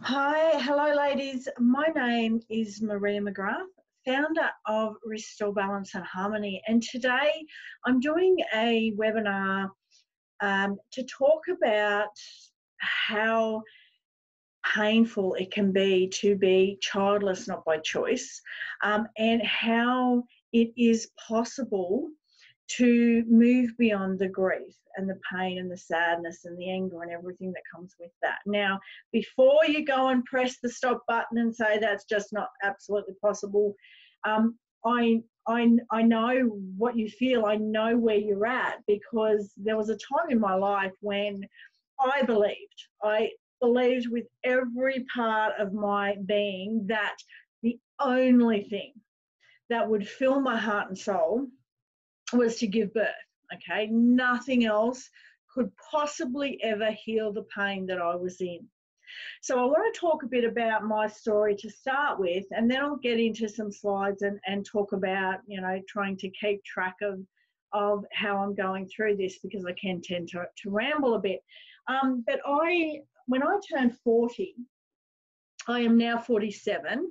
Hi, hello ladies. My name is Maria McGrath, founder of Restore Balance and Harmony, and today I'm doing a webinar to talk about how painful it can be to be childless, not by choice, and how it is possible to move beyond the grief and the pain and the sadness and the anger and everything that comes with that. Now, before you go and press the stop button and say that's just not absolutely possible, I know what you feel. I know where you're at, because there was a time in my life when I believed with every part of my being that the only thing that would fill my heart and soul was to give birth. Okay, nothing else could possibly ever heal the pain that I was in. So I want to talk a bit about my story to start with, and then I'll get into some slides and talk about, trying to keep track of how I'm going through this, because I can tend to ramble a bit. But when I turned 40, I am now 47.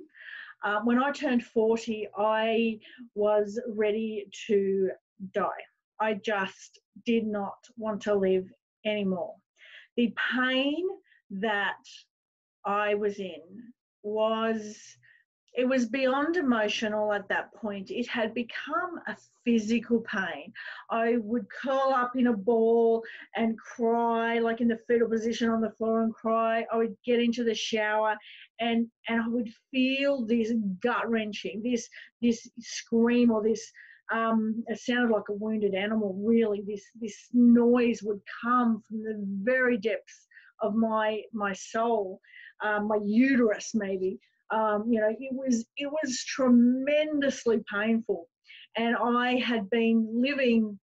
When I turned 40, I was ready to die. I just did not want to live anymore. The pain that I was in was beyond emotional at that point. It had become a physical pain. I would curl up in a ball and cry, like in the fetal position on the floor, and cry. I would get into the shower and I would feel this gut-wrenching, this scream, or this it sounded like a wounded animal, really. This noise would come from the very depths of my soul, my uterus maybe. It was tremendously painful, and I had been living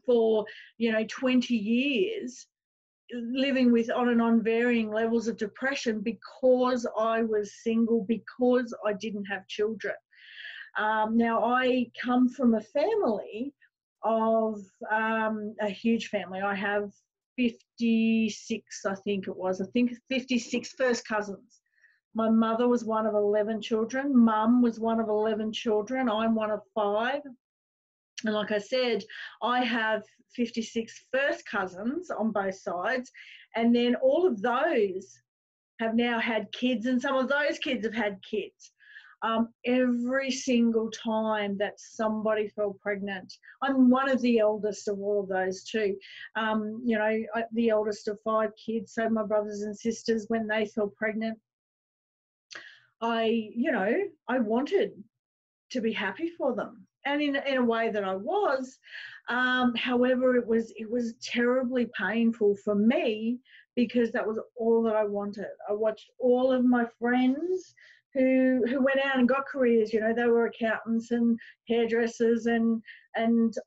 for 20 years, living with on and on varying levels of depression, because I was single, because I didn't have children. Now, I come from a family of a huge family. I have 56, I think 56 first cousins. My mother was one of 11 children. Mum was one of 11 children. I'm one of 5. And like I said, I have 56 first cousins on both sides. And then all of those have now had kids, and some of those kids have had kids. Every single time that somebody fell pregnant, I'm one of the eldest of all of those too. The eldest of 5 kids. So my brothers and sisters, when they fell pregnant, I wanted to be happy for them, and in a way that I was. However, it was terribly painful for me, because that was all that I wanted. I watched all of my friends who went out and got careers. They were accountants and hairdressers and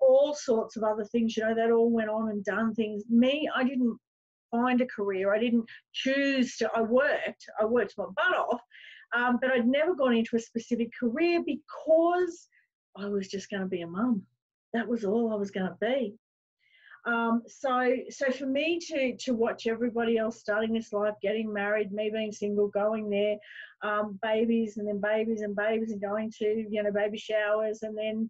all sorts of other things. They'd all went on and done things. Me, I didn't find a career. I didn't choose to. I worked my butt off, but I'd never gone into a specific career, because I was just going to be a mum. That was all I was going to be. So for me to watch everybody else starting this life, getting married, me being single, going there, babies and then babies and babies, and going to baby showers, and then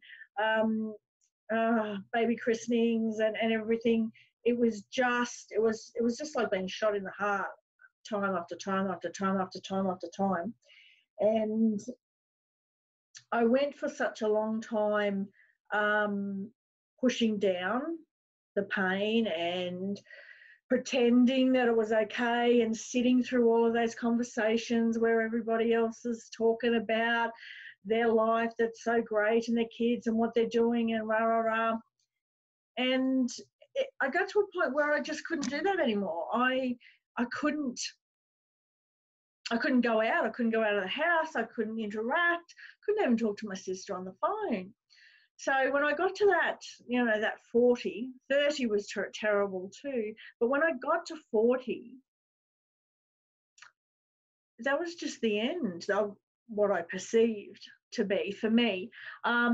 baby christenings and everything. It was just like being shot in the heart, time after time after time after time after time. And I went for such a long time pushing down the pain and pretending that it was okay, and sitting through all of those conversations where everybody else is talking about their life that's so great, and their kids and what they're doing, and rah, rah, rah. And I got to a point where I just couldn't do that anymore. I couldn't go out. I couldn't go out of the house. I couldn't interact. Couldn't even talk to my sister on the phone. So when I got to that, that 40, 30 was terrible too. But when I got to 40, that was just the end of what I perceived to be for me. I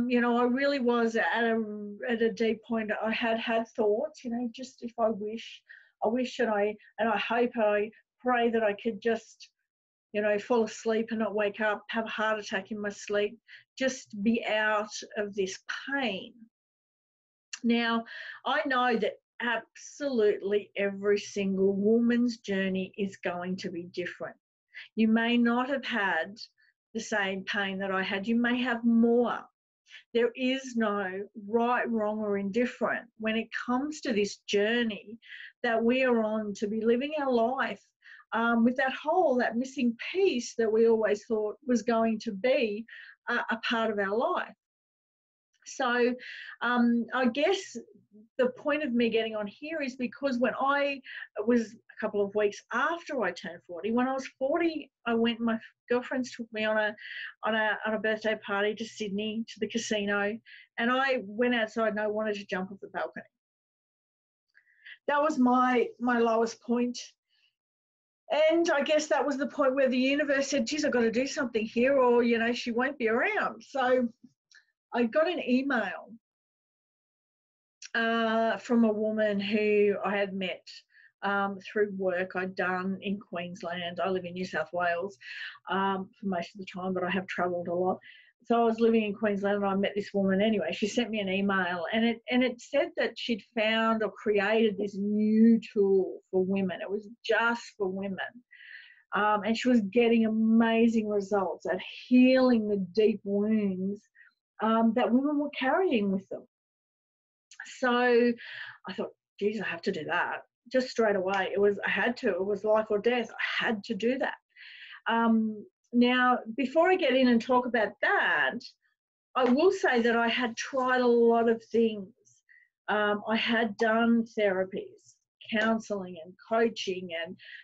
really was at a deep point. I had thoughts, just if I wish and I hope, I pray that I could just you know, fall asleep and not wake up, have a heart attack in my sleep, just be out of this pain. Now, I know that absolutely every single woman's journey is going to be different. You may not have had the same pain that I had. You may have more. There is no right, wrong, or indifferent when it comes to this journey that we are on to be living our life with that hole, that missing piece that we always thought was going to be a part of our life. So I guess the point of me getting on here is because when I was a couple of weeks after I turned 40, when I was 40, I went, my girlfriends took me on a birthday party to Sydney, to the casino, and I went outside and I wanted to jump off the balcony. That was my lowest point. And I guess that was the point where the universe said, geez, I've got to do something here, or, you know, she won't be around. So I got an email from a woman who I had met through work I'd done in Queensland. I live in New South Wales for most of the time, but I have travelled a lot. So I was living in Queensland and I met this woman anyway. She sent me an email and it said that she'd found or created this new tool for women. It was just for women. And she was getting amazing results at healing the deep wounds that women were carrying with them. So I thought, geez, I have to do that. Just straight away. I had to. It was life or death. I had to do that. Now, before I get in and talk about that, I will say that I had tried a lot of things. I had done therapies, counselling and coaching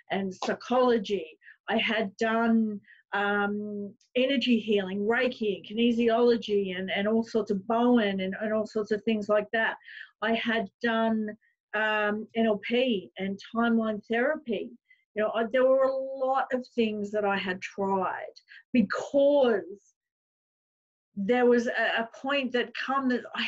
and psychology. I had done energy healing, reiki and kinesiology and all sorts of Bowen and all sorts of things like that. I had done NLP and timeline therapy. You know, there were a lot of things that I had tried because there was a point that come that I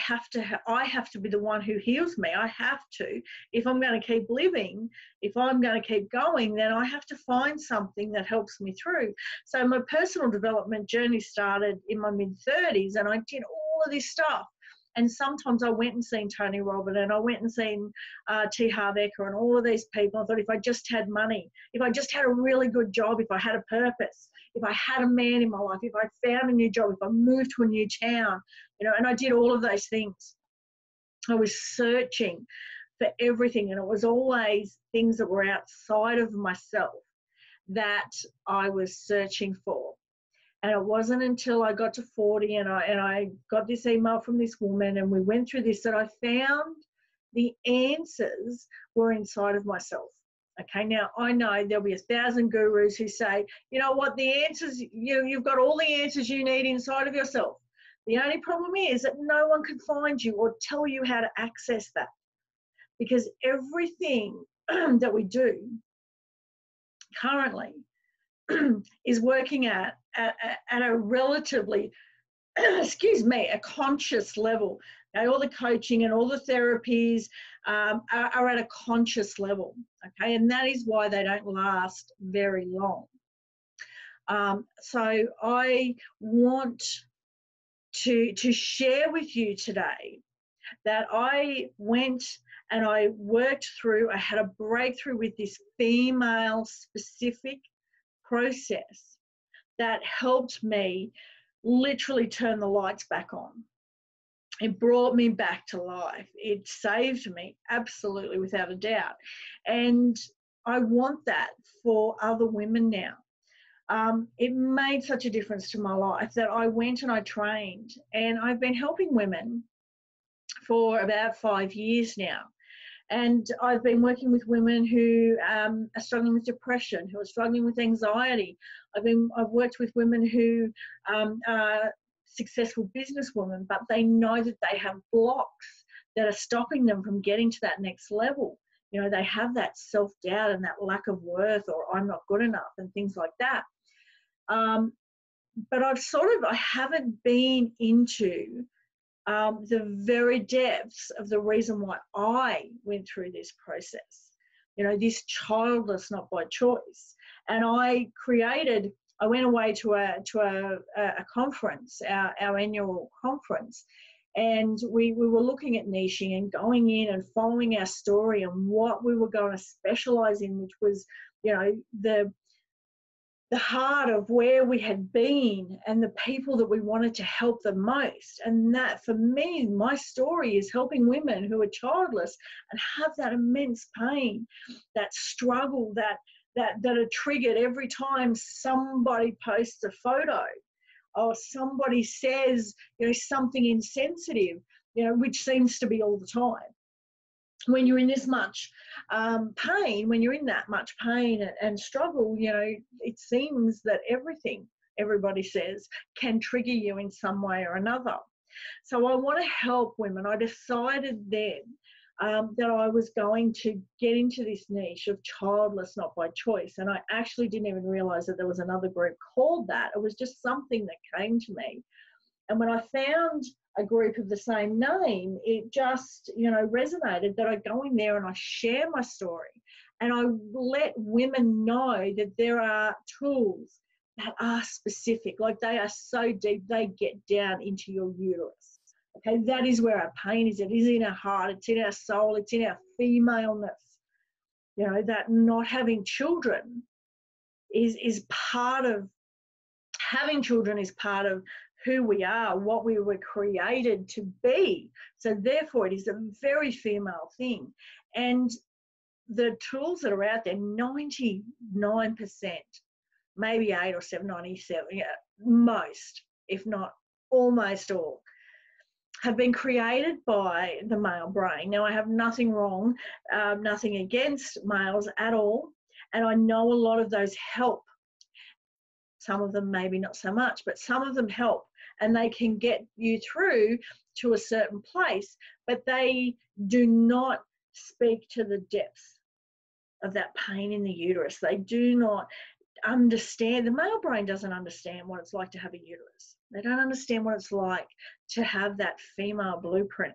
have to be the one who heals me. I have to. If I'm going to keep living, if I'm going to keep going, then I have to find something that helps me through. So my personal development journey started in my mid-30s, and I did all of this stuff. And sometimes I went and seen Tony Robbins, and I went and seen T. Harv Eker and all of these people. I thought, if I just had money, if I just had a really good job, if I had a purpose, if I had a man in my life, if I found a new job, if I moved to a new town, you know, and I did all of those things. I was searching for everything, and it was always things that were outside of myself that I was searching for. And it wasn't until I got to 40 and I got this email from this woman and we went through this that I found the answers were inside of myself. Okay, now I know there'll be 1,000 gurus who say, you know what, the answers, you've got all the answers you need inside of yourself. The only problem is that no one can find you or tell you how to access that, because everything that we do currently is working at a relatively, a conscious level. Okay, all the coaching and all the therapies are at a conscious level. Okay, and that is why they don't last very long. So I want to share with you today that I went and I worked through, I had a breakthrough with this female specific process that helped me literally turn the lights back on. It brought me back to life. It saved me, absolutely, without a doubt. And I want that for other women now. It made such a difference to my life that I went and I trained, and I've been helping women for about 5 years now. And I've been working with women who are struggling with depression, who are struggling with anxiety. I've worked with women who are successful businesswomen, but they know that they have blocks that are stopping them from getting to that next level. You know, they have that self-doubt and that lack of worth, or I'm not good enough and things like that. But I haven't been into the very depths of the reason why I went through this process. You know, this childless, not by choice. And I went away to a conference, our annual conference, and we were looking at niching and going in and following our story and what we were going to specialize in, which was, you know, the heart of where we had been and the people that we wanted to help the most. And that, for me, my story is helping women who are childless and have that immense pain, that struggle, that are triggered every time somebody posts a photo or somebody says, you know, something insensitive, you know, which seems to be all the time. When you're in this much pain, when you're in that much pain and struggle, you know, it seems that everything everybody says can trigger you in some way or another. So I want to help women. I decided then that I was going to get into this niche of childless, not by choice. And I actually didn't even realize that there was another group called that. It was just something that came to me. And when I found a group of the same name, it just, you know, resonated that I go in there and I share my story and I let women know that there are tools that are specific, like they are so deep, they get down into your uterus. Okay, that is where our pain is. It is in our heart, it's in our soul, it's in our femaleness. You know, that not having children is part of, having children is part of who we are, what we were created to be. So therefore it is a very female thing. And the tools that are out there, 99%, maybe 8 or 7, 97, yeah, most, if not almost all, have been created by the male brain. Now, I have nothing wrong, nothing against males at all. And I know a lot of those help. Some of them maybe not so much, but some of them help and they can get you through to a certain place, but they do not speak to the depths of that pain in the uterus. They do not understand. The male brain doesn't understand what it's like to have a uterus. They don't understand what it's like to have that female blueprint.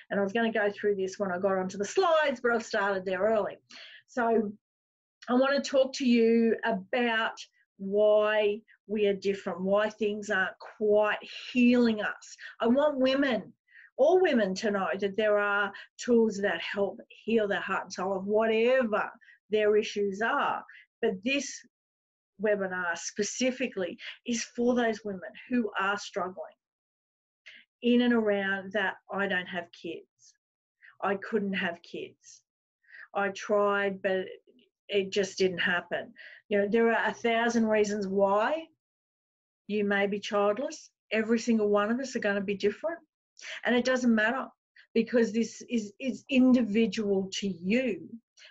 And I was going to go through this when I got onto the slides, but I started there early. So I want to talk to you about why we are different, why things aren't quite healing us. I want women, all women, to know that there are tools that help heal their heart and soul of whatever their issues are. But this webinar specifically is for those women who are struggling in and around that. I don't have kids. I couldn't have kids. I tried, but it just didn't happen. You know, there are 1,000 reasons why you may be childless. Every single one of us are going to be different. And it doesn't matter because this is individual to you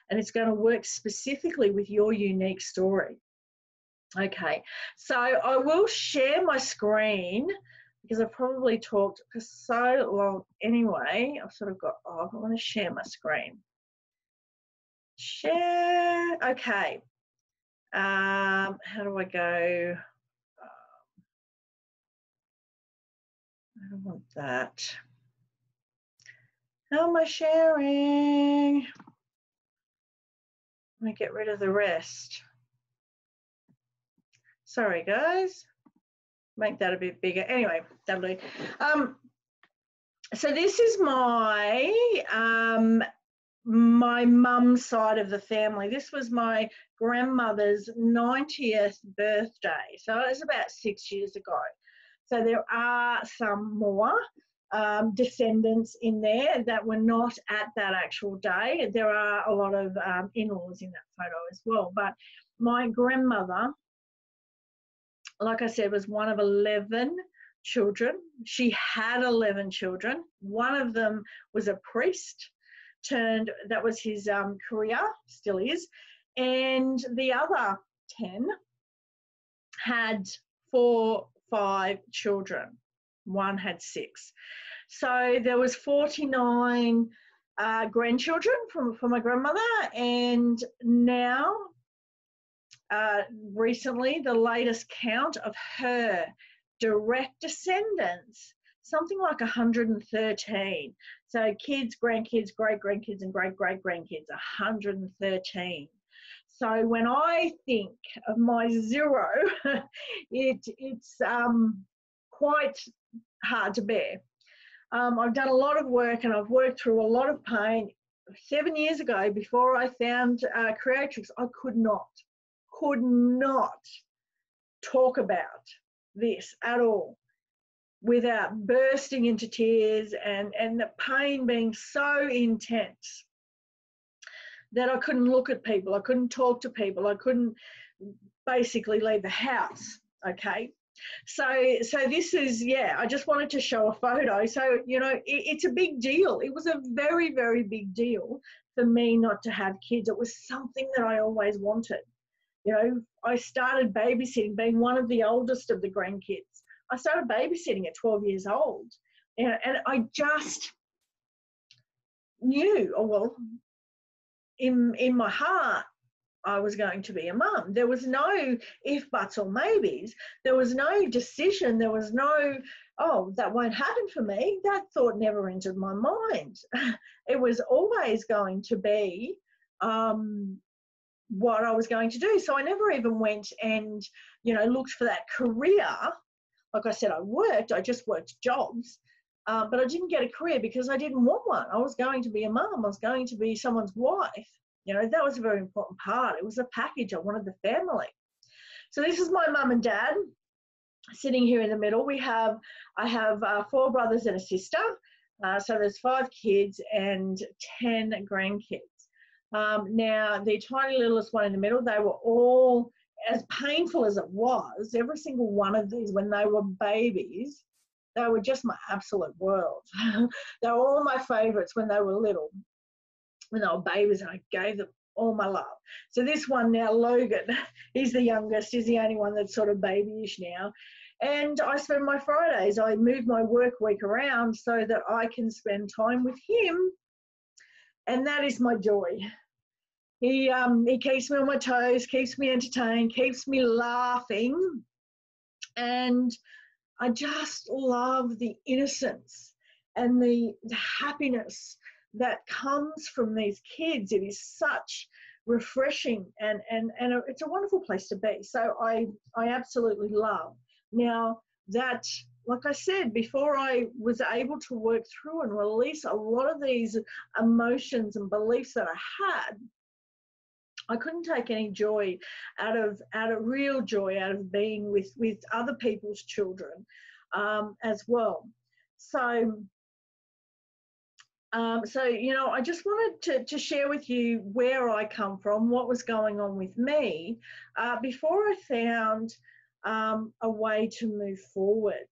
and it's going to work specifically with your unique story. Okay, so I will share my screen because I've probably talked for so long anyway. I've sort of got off. I want to share my screen. Share. Okay. How do I go? I don't want that. How am I sharing? Let me get rid of the rest. Sorry, guys. Make that a bit bigger. Anyway, that'll do. So this is my my mum's side of the family. This was my grandmother's 90th birthday. So it was about 6 years ago. So there are some more descendants in there that were not at that actual day. There are a lot of in-laws in that photo as well. But my grandmother, like I said, was one of 11 children. She had 11 children. One of them was a priest. That was his career, still is, and the other 10 had 4, 5 children. One had 6. So there was 49 grandchildren for my grandmother, and now recently the latest count of her direct descendants, something like 113. So kids, grandkids, great-grandkids and great-great-grandkids, 113. So when I think of my zero, it's quite hard to bear. I've done a lot of work and I've worked through a lot of pain. 7 years ago, before I found Creatrix, I could not talk about this at all without bursting into tears and the pain being so intense that I couldn't look at people, I couldn't talk to people, I couldn't basically leave the house, okay? So this is, yeah, I just wanted to show a photo. So, you know, it's a big deal. It was a very, very big deal for me not to have kids. It was something that I always wanted. You know, I started babysitting, being one of the oldest of the grandkids. I started babysitting at 12 years old. And I just knew, oh, well, in my heart, I was going to be a mum. There was no if, buts or maybes. There was no decision. There was no, oh, that won't happen for me. That thought never entered my mind. It was always going to be what I was going to do. So I never even went and, you know, looked for that career. Like I said, I just worked jobs, but I didn't get a career because I didn't want one. I was going to be a mum. I was going to be someone's wife. You know, that was a very important part. It was a package. I wanted the family. So this is my mum and dad sitting here in the middle. I have 4 brothers and a sister. So there's 5 kids and 10 grandkids. Now, the tiny littlest one in the middle, they were all, as painful as it was, every single one of these, when they were babies, they were just my absolute world. They were all my favourites when they were little. When they were babies, and I gave them all my love. So this one now, Logan, he's the youngest. He's the only one that's sort of babyish now. And I spend my Fridays, I move my work week around so that I can spend time with him. And that is my joy. He keeps me on my toes, keeps me entertained, keeps me laughing. And I just love the innocence and the happiness that comes from these kids. It is such refreshing and it's a wonderful place to be. So I absolutely love. Now that, like I said, before I was able to work through and release a lot of these emotions and beliefs that I had, I couldn't take any joy out of real joy out of being with other people's children as well. So, you know, I just wanted to share with you where I come from, what was going on with me before I found a way to move forward.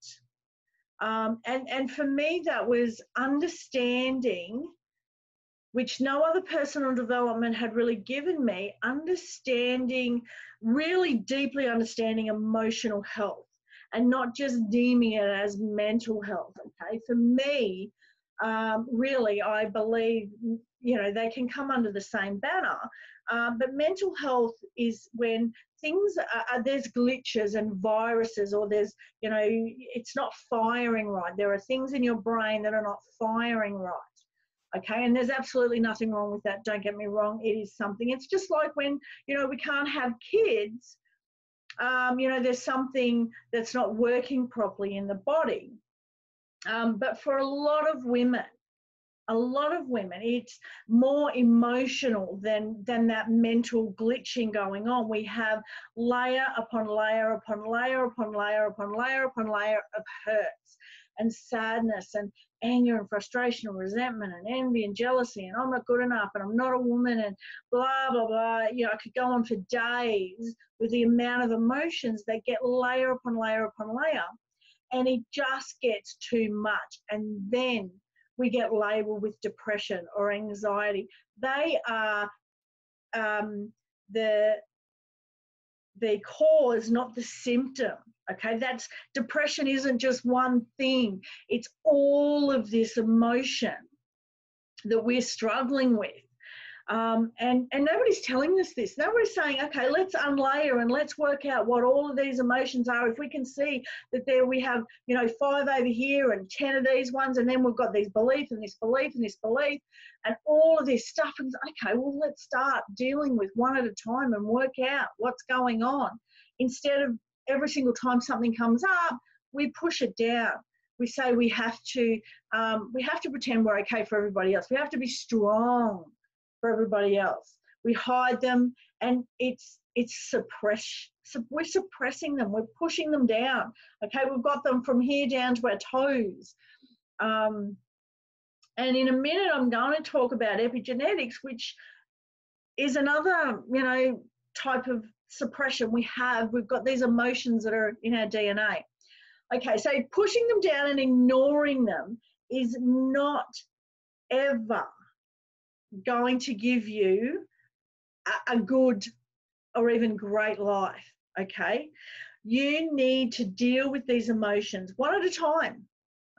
And for me, that was understanding, which no other personal development had really given me, understanding, really deeply understanding emotional health and not just deeming it as mental health, okay? For me, really, I believe, you know, they can come under the same banner, but mental health is when things there's glitches and viruses, or there's, you know, it's not firing right. There are things in your brain that are not firing right, okay? And there's absolutely nothing wrong with that. Don't get me wrong. It is something. It's just like when, you know, we can't have kids, you know, there's something that's not working properly in the body. But for a lot of women, it's more emotional than that mental glitching going on. We have layer upon layer upon layer upon layer upon layer upon layer of hurts and sadness and anger and frustration and resentment and envy and jealousy and I'm not good enough and I'm not a woman and blah, blah, blah. You know, I could go on for days with the amount of emotions that get layer upon layer upon layer. And it just gets too much. And then we get labeled with depression or anxiety. They are the cause, not the symptom. Okay, that's depression isn't just one thing. It's all of this emotion that we're struggling with. And nobody's telling us this. Nobody's saying, okay, let's unlayer and let's work out what all of these emotions are. If we can see that there we have, 5 over here and 10 of these ones, and then we've got these belief and this belief and this belief and all of this stuff. And okay, well, let's start dealing with one at a time and work out what's going on. Instead of every single time something comes up, we push it down. We say we have to pretend we're okay for everybody else. We have to be strong for everybody else. We hide them, and we're suppressing them. We're pushing them down. Okay, we've got them from here down to our toes. And in a minute, I'm going to talk about epigenetics, which is another, type of suppression we have. We've got these emotions that are in our DNA. Okay, so pushing them down and ignoring them is not ever going to give you a good or even great life, okay? You need to deal with these emotions one at a time,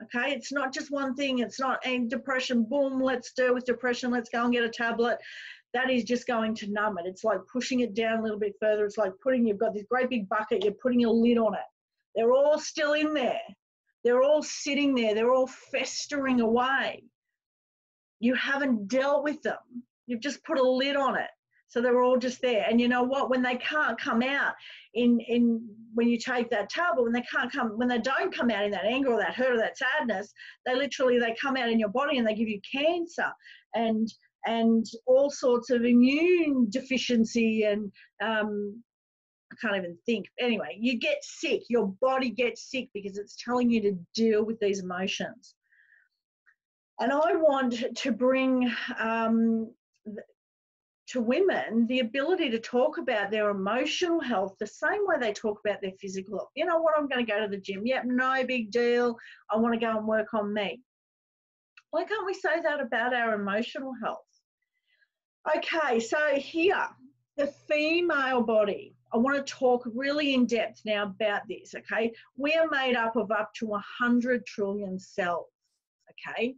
okay? It's not just one thing. It's not depression, boom, let's deal with depression, let's go and get a tablet. That is just going to numb it. It's like pushing it down a little bit further. It's like you've got this great big bucket, you're putting a lid on it. They're all still in there. They're all sitting there. They're all festering away. You haven't dealt with them. You've just put a lid on it. So they're all just there. And you know what? When they can't come out when you take that tablet, when they don't come out in that anger or that hurt or that sadness, they come out in your body and they give you cancer and all sorts of immune deficiency and I can't even think. Anyway, you get sick. Your body gets sick because it's telling you to deal with these emotions. And I want to bring to women the ability to talk about their emotional health the same way they talk about their physical health. You know what? I'm going to go to the gym. Yep, no big deal. I want to go and work on me. Why can't we say that about our emotional health? Okay, so here, the female body. I want to talk really in depth now about this, okay? We are made up of up to 100 trillion cells, okay?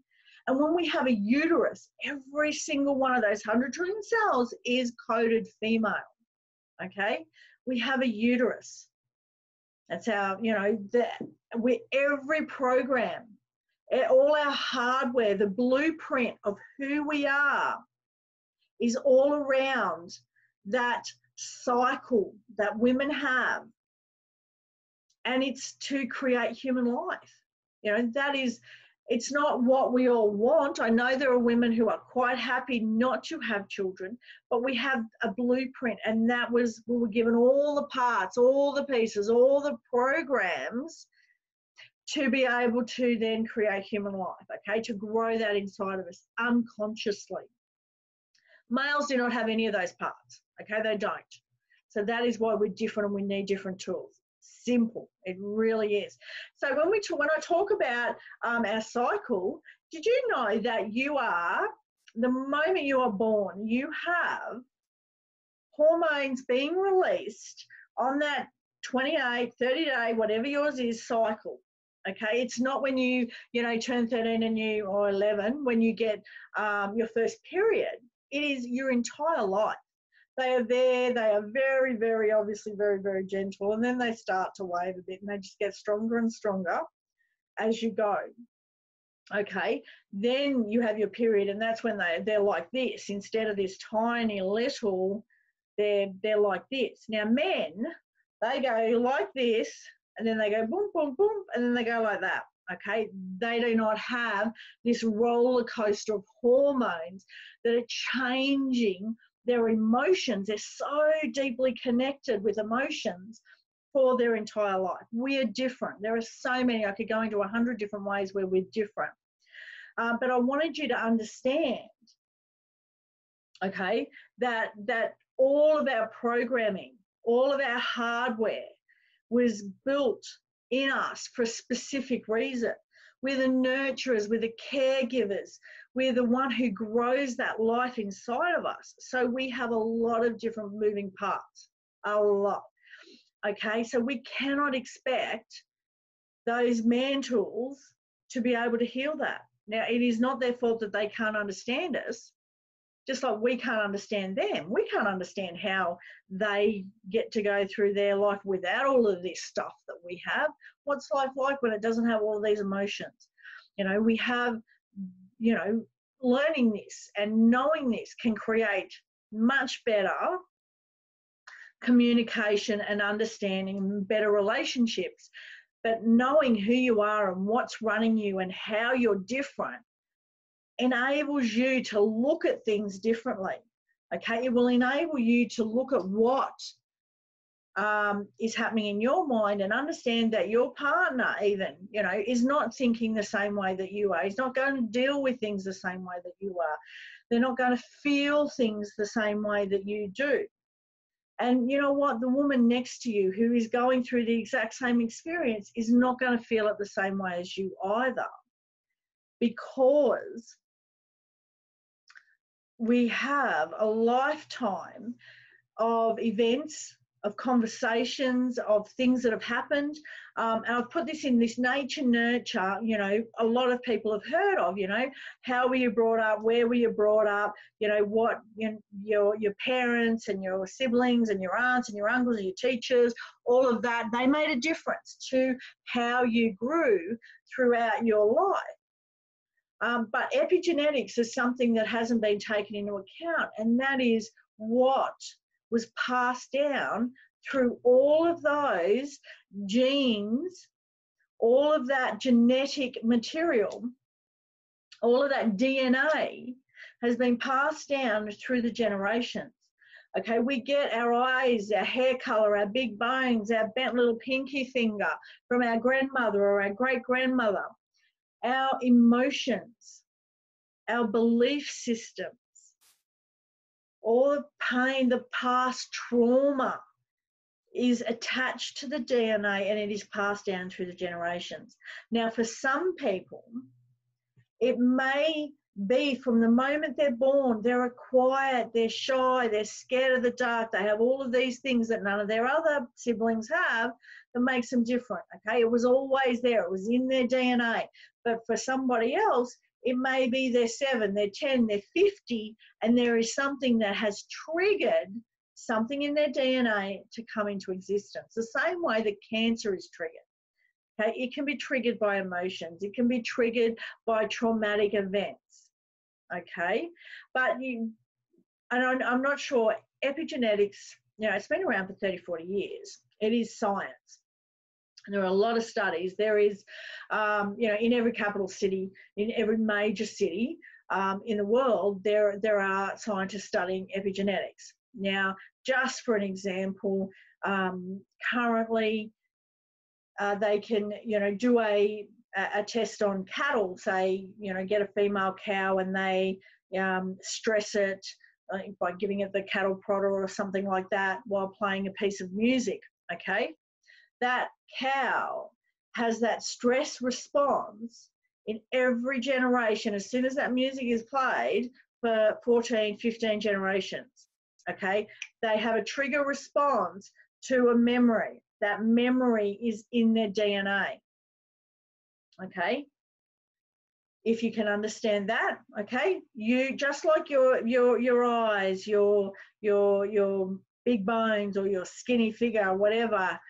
And when we have a uterus, every single one of those 100 trillion cells is coded female, okay? We have a uterus. That's our, every program, all our hardware, the blueprint of who we are is all around that cycle that women have, and it's to create human life. It's not what we all want. I know there are women who are quite happy not to have children, but we have a blueprint, and we were given all the parts, all the pieces, all the programs to be able to then create human life, okay, to grow that inside of us unconsciously. Males do not have any of those parts, okay? They don't. So that is why we're different and we need different tools. Simple. It really is. So when I talk about our cycle, did you know that the moment you are born, you have hormones being released on that 28, 30-day, whatever yours is, cycle. Okay, it's not when you turn 13 or 11 when you get your first period. It is your entire life. They are there. They are very, very, obviously very, very gentle. And then they start to wave a bit and they just get stronger and stronger as you go. Okay. Then you have your period, and that's when they're like this. Instead of this tiny little, they're like this. Now men, they go like this, and then they go boom, boom, boom, and then they go like that. Okay, they do not have this roller coaster of hormones that are changing their emotions. They're so deeply connected with emotions for their entire life. We are different. There are so many. I could go into 100 different ways where we're different. But I wanted you to understand, okay, that all of our programming, all of our hardware was built in us for a specific reason. We're the nurturers, we're the caregivers, we're the one who grows that life inside of us. So we have a lot of different moving parts, a lot. Okay, so we cannot expect those mantles to be able to heal that. Now, it is not their fault that they can't understand us. Just like we can't understand them. We can't understand how they get to go through their life without all of this stuff that we have. What's life like when it doesn't have all of these emotions? You know, we have, you know, learning this and knowing this can create much better communication and understanding and better relationships. But knowing who you are and what's running you and how you're different enables you to look at things differently. Okay, it will enable you to look at what is happening in your mind and understand that your partner even, you know, is not thinking the same way that you are. He's not going to deal with things the same way that you are. They're not going to feel things the same way that you do. And you know what? The woman next to you who is going through the exact same experience is not going to feel it the same way as you either, because we have a lifetime of events, of conversations, of things that have happened. And I've put this in this nature nurture, you know, a lot of people have heard of, you know, how were you brought up, where were you brought up, you know, what your parents and your siblings and your aunts and your uncles and your teachers, all of that, they made a difference to how you grew throughout your life. But epigenetics is something that hasn't been taken into account, and that is what was passed down through all of those genes, all of that genetic material, all of that DNA has been passed down through the generations. Okay, we get our eyes, our hair color, our big bones, our bent little pinky finger from our grandmother or our great-grandmother. Our emotions, our belief systems, all the pain, the past trauma is attached to the DNA and it is passed down through the generations. Now, for some people, it may be from the moment they're born, they're quiet, they're shy, they're scared of the dark, they have all of these things that none of their other siblings have that makes them different, okay? It was always there, it was in their DNA. But for somebody else, it may be they're 7, they're 10, they're 50, and there is something that has triggered something in their DNA to come into existence. The same way that cancer is triggered. Okay, it can be triggered by emotions. It can be triggered by traumatic events. Okay, but I'm not sure, epigenetics, you know, it's been around for 30, 40 years. It is science. There are a lot of studies. There is, you know, in every capital city, in every major city in the world, there are scientists studying epigenetics. Now, just for an example, currently they can, you know, do a test on cattle, say, you know, get a female cow and they stress it by giving it the cattle prodder or something like that while playing a piece of music, okay? That cow has that stress response in every generation as soon as that music is played for 14, 15 generations, okay? They have a trigger response to a memory. That memory is in their DNA, okay? If you can understand that, okay? You, just like your eyes, your big bones or your skinny figure or whatever,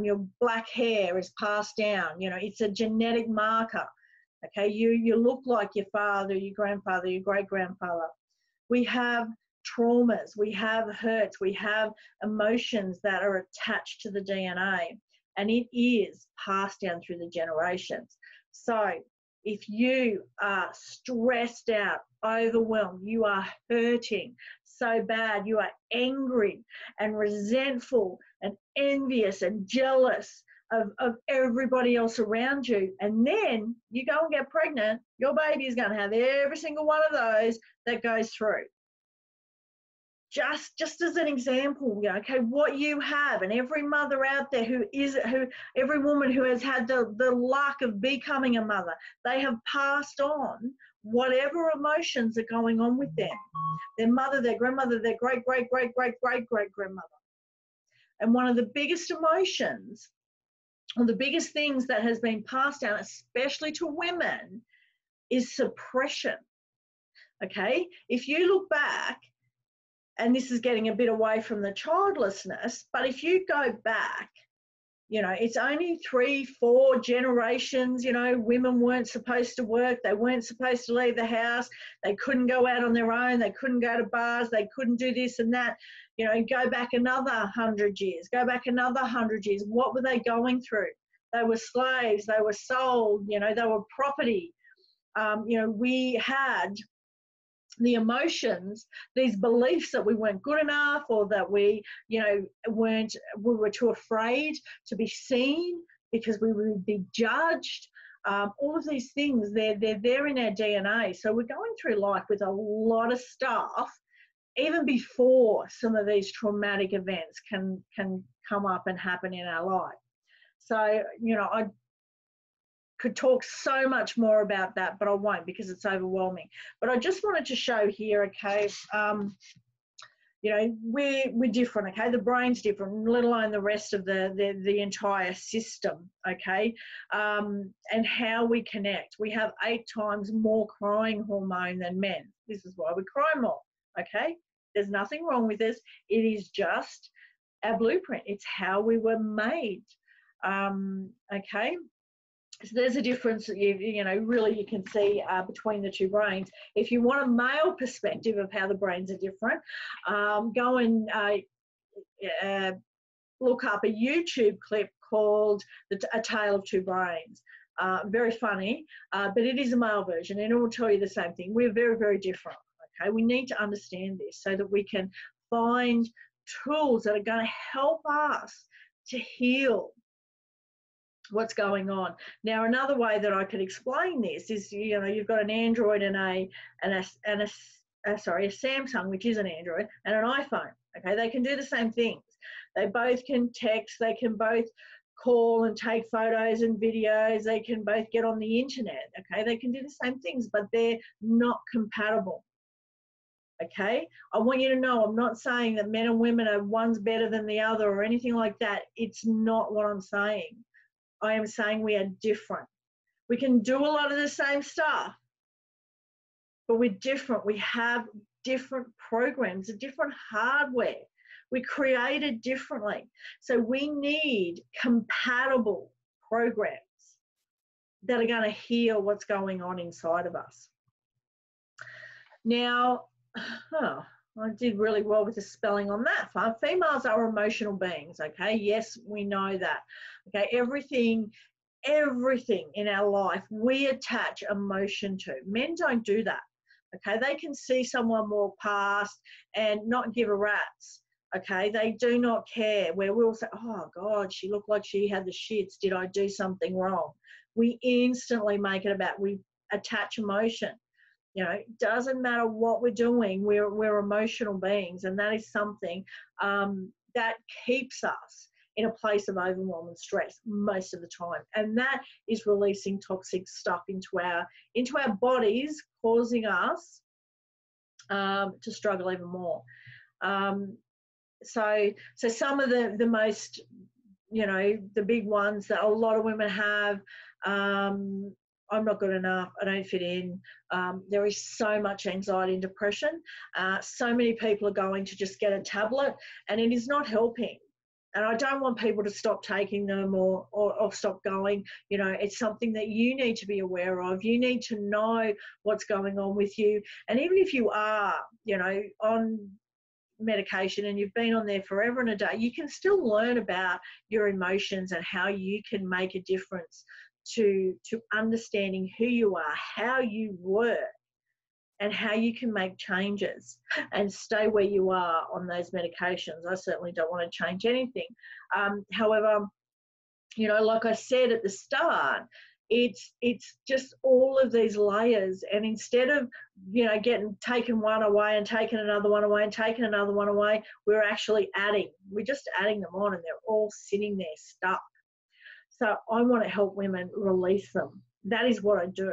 your black hair is passed down, you know, it's a genetic marker, okay? You look like your father, your grandfather, your great-grandfather. We have traumas, we have hurts, we have emotions that are attached to the DNA, and it is passed down through the generations. So if you are stressed out, overwhelmed, you are hurting so bad, you are angry and resentful and envious and jealous of everybody else around you, and then you go and get pregnant, your baby is going to have every single one of those that goes through. Just as an example, you know, okay, what you have, and every mother out there every woman who has had the luck of becoming a mother, they have passed on whatever emotions are going on with them, their mother, their grandmother, their great-great-great-great-great-great-grandmother. And one of the biggest emotions, or the biggest things that has been passed down, especially to women, is suppression. okay? If you look back, and this is getting a bit away from the childlessness, but if you go back, you know, it's only 3-4 generations, you know, women weren't supposed to work. They weren't supposed to leave the house. They couldn't go out on their own. They couldn't go to bars. They couldn't do this and that. You know, go back another 100 years, go back another 100 years. What were they going through? They were slaves. They were sold. You know, they were property. You know, we had the emotions, these beliefs that we weren't good enough, or that we, you know, we were too afraid to be seen because we would be judged. All of these things, they're there in our DNA. So we're going through life with a lot of stuff, even before some of these traumatic events can come up and happen in our life. So, you know, I could talk so much more about that, but I won't because it's overwhelming. But I just wanted to show here, okay, you know, we're different, okay? The brain's different, let alone the rest of the entire system, okay? And how we connect. We have 8 times more crying hormone than men. This is why we cry more, okay? There's nothing wrong with this. It is just our blueprint. It's how we were made, okay? So there's a difference, you know, really you can see between the two brains. If you want a male perspective of how the brains are different, go and look up a YouTube clip called A Tale of Two Brains. Very funny, but it is a male version and it will tell you the same thing. We're very, very different, okay? We need to understand this so that we can find tools that are going to help us to heal what's going on. Now, another way that I could explain this is, you know, you've got an Android and a Samsung, which is an Android, and an iPhone. Okay, they can do the same things. They both can text. They can both call and take photos and videos. They can both get on the internet. Okay, they can do the same things, but they're not compatible. Okay, I want you to know I'm not saying that men and women are one's better than the other or anything like that. It's not what I'm saying. I am saying we are different. We can do a lot of the same stuff, but we're different. We have different programs, different hardware. We're created differently. So we need compatible programs that are going to heal what's going on inside of us. Now, I did really well with the spelling on that. Females are emotional beings, okay? Yes, we know that. Okay, everything in our life we attach emotion to. Men don't do that, okay? They can see someone walk past and not give a rat's, okay? They do not care, where we'll say, oh, God, she looked like she had the shits. Did I do something wrong? We instantly make it about, we attach emotion. You know, it doesn't matter what we're doing, we're emotional beings, and that is something that keeps us in a place of overwhelm and stress most of the time. And that is releasing toxic stuff into our bodies, causing us to struggle even more. So some of the most, you know, the big ones that a lot of women have, I'm not good enough, I don't fit in. There is so much anxiety and depression. So many people are going to just get a tablet and it is not helping. And I don't want people to stop taking them or stop going. You know, it's something that you need to be aware of. You need to know what's going on with you. And even if you are, you know, on medication and you've been on there forever and a day, you can still learn about your emotions and how you can make a difference to understanding who you are, how you work, and how you can make changes and stay where you are on those medications. I certainly don't want to change anything. However, you know, like I said at the start, it's just all of these layers, and instead of, you know, getting taken one away and taking another one away and taking another one away, we're actually we're just adding them on, and they're all sitting there stuck. So I want to help women release them. That is what I do,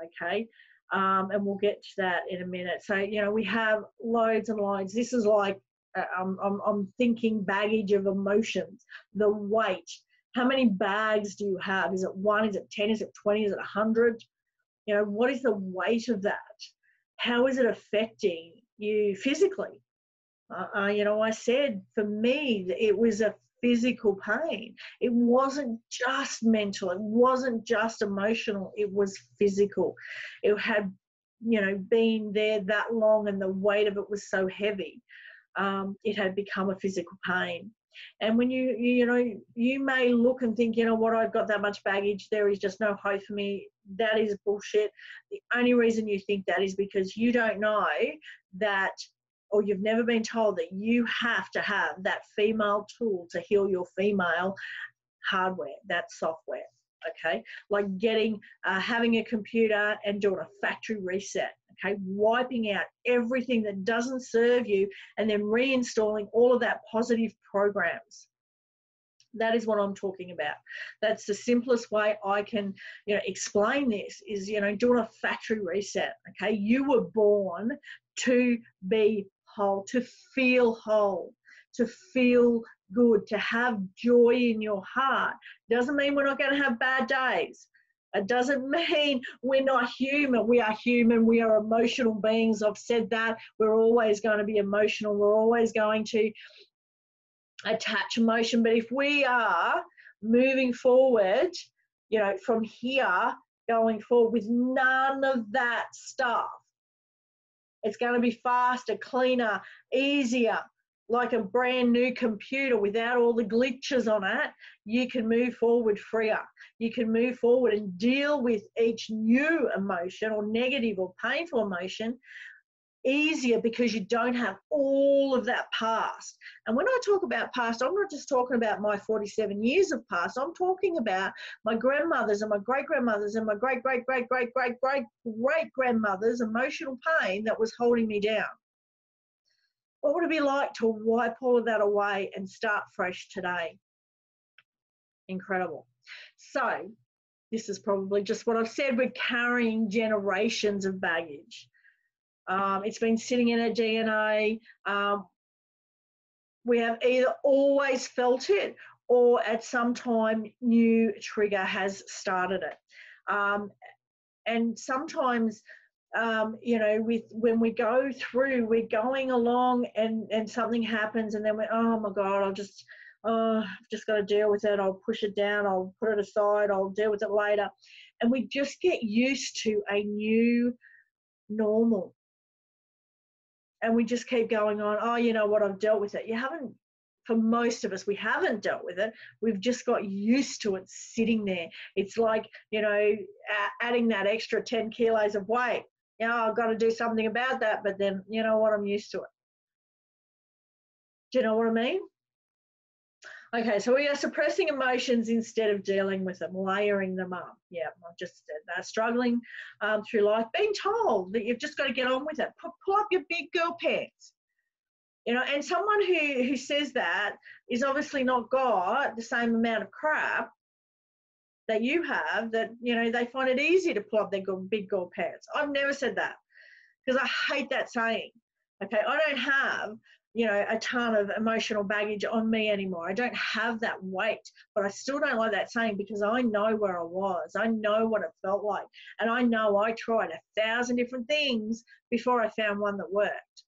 okay? And we'll get to that in a minute. So, you know, we have loads and loads. This is like, I'm thinking baggage of emotions, the weight. How many bags do you have? Is it 1? Is it 10? Is it 20? Is it 100? You know, what is the weight of that? how is it affecting you physically? I said for me, it was a physical pain. It wasn't just mental. It wasn't just emotional. It was physical. It had, been there that long, and the weight of it was so heavy. It had become a physical pain. And when you may look and think, what, I've got that much baggage, there is just no hope for me. That is bullshit. The only reason you think that is because you don't know that, or you've never been told that you have to have that female tool to heal your female hardware, that software. Okay, like having a computer and doing a factory reset. Okay, wiping out everything that doesn't serve you and then reinstalling all of that positive programs. That is what I'm talking about. That's the simplest way I can, explain this is, doing a factory reset. Okay, you were born to be whole, to feel good, to have joy in your heart. Doesn't mean we're not going to have bad days. It doesn't mean we're not human. We are human. We are emotional beings. I've said that. We're always going to be emotional. We're always going to attach emotion. But if we are moving forward, from here going forward with none of that stuff, it's going to be faster, cleaner, easier, like a brand new computer without all the glitches on it. You can move forward freer. You can move forward and deal with each new emotion or negative or painful emotion easier because you don't have all of that past. And when I talk about past, I'm not just talking about my 47 years of past. I'm talking about my grandmothers and my great-grandmothers and my great-great-great-great-great-great-great-grandmothers' emotional pain that was holding me down. What would it be like to wipe all of that away and start fresh today? Incredible. So this is probably just what I've said. We're carrying generations of baggage. It's been sitting in our DNA. We have either always felt it or at some time new trigger has started it. And sometimes, when we go through, we're going along and something happens and then we're, oh my God, I've just got to deal with it. I'll push it down. I'll put it aside. I'll deal with it later. And we just get used to a new normal. And we just keep going on, oh, you know what, I've dealt with it. You haven't, for most of us, we haven't dealt with it. We've just got used to it sitting there. It's like, adding that extra 10 kilos of weight. I've got to do something about that, but then, you know what, I'm used to it. Do you know what I mean? Okay, so we are suppressing emotions instead of dealing with them, layering them up. Yeah, I've just said that. Struggling through life, being told that you've just got to get on with it. Pull up your big girl pants. And someone who says that is obviously not got the same amount of crap that you have, that, they find it easy to pull up their big girl pants. I've never said that because I hate that saying. Okay, I don't have a ton of emotional baggage on me anymore. I don't have that weight, but I still don't like that saying because I know where I was. I know what it felt like. And I know I tried 1,000 different things before I found one that worked.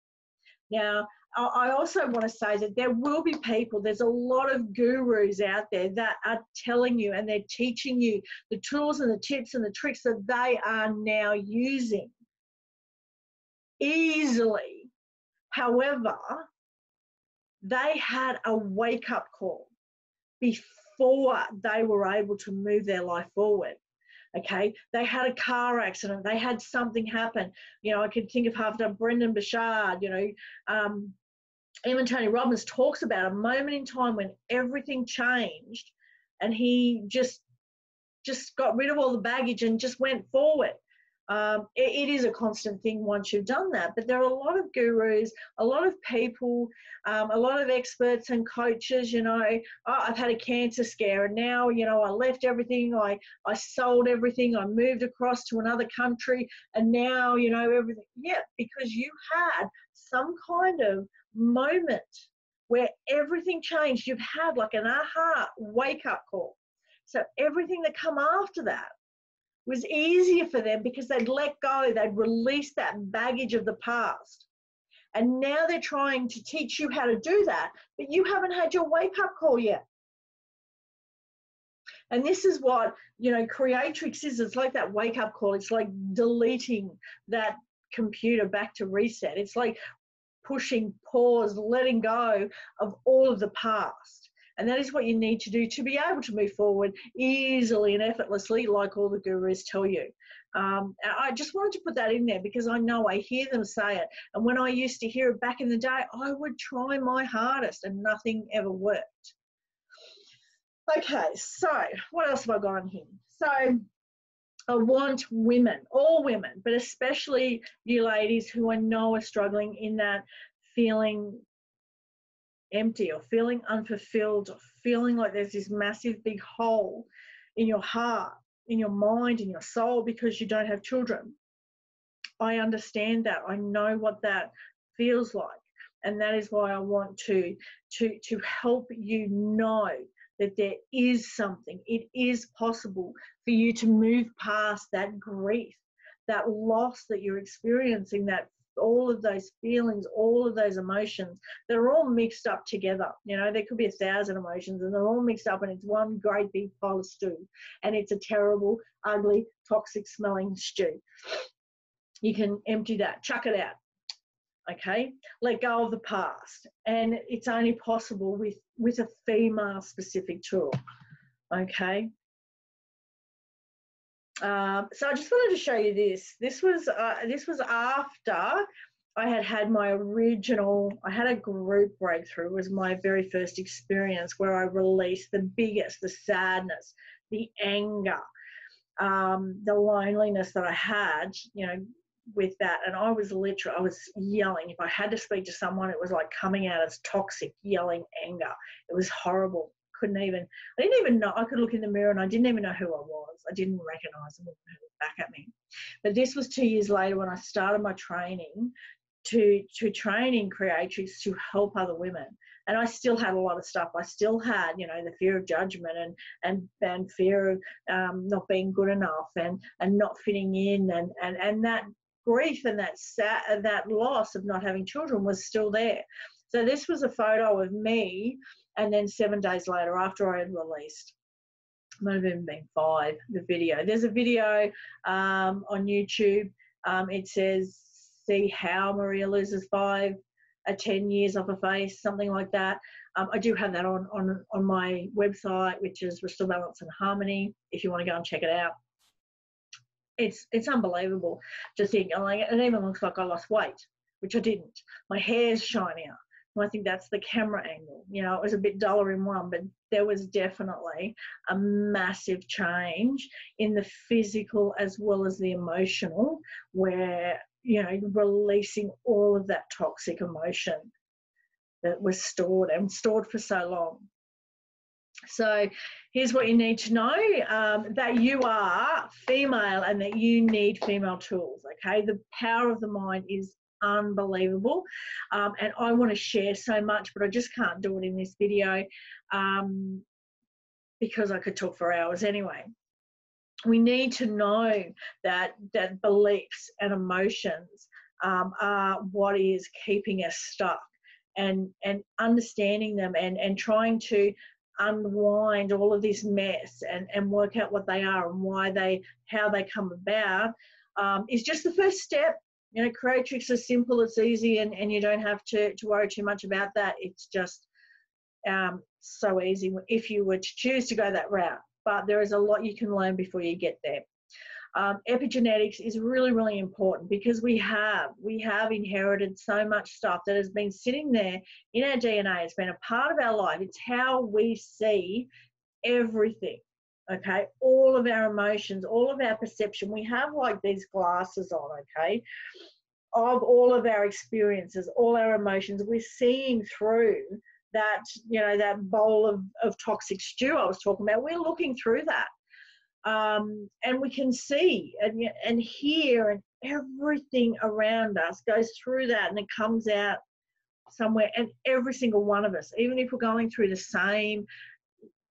Now, I also want to say that there will be people, there's a lot of gurus out there that are telling you and they're teaching you the tools and the tips and the tricks that they are now using easily. However, they had a wake-up call before they were able to move their life forward. Okay, they had a car accident, they had something happen. I could think of half done Brendan Bouchard, even Tony Robbins talks about a moment in time when everything changed and he just got rid of all the baggage and just went forward. It is a constant thing once you've done that, but there are a lot of gurus, a lot of people, a lot of experts and coaches, I've had a cancer scare and now, I left everything, I sold everything, I moved across to another country and now, everything. Yeah, because you had some kind of moment where everything changed. You've had like an aha wake-up call. So everything that come after that was easier for them because they'd let go, they'd release that baggage of the past. And now they're trying to teach you how to do that, but you haven't had your wake-up call yet. And this is what, Creatrix is. It's like that wake-up call. It's like deleting that computer back to reset. It's like pushing pause, letting go of all of the past. And that is what you need to do to be able to move forward easily and effortlessly, like all the gurus tell you. I just wanted to put that in there because I know I hear them say it. And when I used to hear it back in the day, I would try my hardest and nothing ever worked. Okay, so what else have I got on here? So I want women, all women, but especially you ladies who I know are struggling in that feeling empty or feeling unfulfilled, or feeling like there's this massive big hole in your heart, in your mind, in your soul because you don't have children. I understand that. I know what that feels like. And that is why I want to help you know that there is something. It is possible for you to move past that grief, that loss that you're experiencing, that all of those feelings, all of those emotions, they're all mixed up together. There could be 1,000 emotions and they're all mixed up and it's one great big pile of stew. And it's a terrible, ugly, toxic smelling stew. You can empty that, chuck it out. Okay, let go of the past, and it's only possible with a female specific tool. Okay, so I just wanted to show you this. This was after I had my original. I had a group breakthrough. It was my very first experience where I released the biggest, the sadness, the anger, the loneliness that I had. With that, and I was yelling. If I had to speak to someone, it was like coming out as toxic yelling anger. It was horrible. I didn't even know. I could look in the mirror and I didn't even know who I was. I didn't recognize them back at me. But this was 2 years later when I started my training to train in Creatrix to help other women. And I still had a lot of stuff. I still had, the fear of judgment and fear of not being good enough and not fitting in and that grief and that loss of not having children was still there. So this was a photo of me, and then 7 days later after I had released, might have even been 5, the video. There's a video on YouTube. It says, see how Maria loses 10 years off her face, something like that. I do have that on my website, which is Restore Balance and Harmony, if you want to go and check it out. It's unbelievable to think. It even looks like I lost weight, which I didn't. My hair's shinier. And I think that's the camera angle. It was a bit duller in one, but there was definitely a massive change in the physical as well as the emotional, where, releasing all of that toxic emotion that was stored for so long. So here's what you need to know, that you are female and that you need female tools, okay? The power of the mind is unbelievable, and I want to share so much, but I just can't do it in this video because I could talk for hours anyway. We need to know that beliefs and emotions are what is keeping us stuck, and understanding them and trying to unwind all of this mess and work out what they are and how they come about is just the first step. Creatrix is simple, it's easy, and you don't have to worry too much about that. It's just so easy if you were to choose to go that route. But there is a lot you can learn before you get there. Epigenetics is really, really important because we have inherited so much stuff that has been sitting there in our DNA. It's been a part of our life. It's how we see everything, okay? All of our emotions, all of our perception. We have like these glasses on, okay, of all of our experiences, all our emotions. We're seeing through that, that bowl of toxic stew I was talking about. We're looking through that. And we can see and hear, and everything around us goes through that, and it comes out somewhere. And every single one of us, even if we're going through the same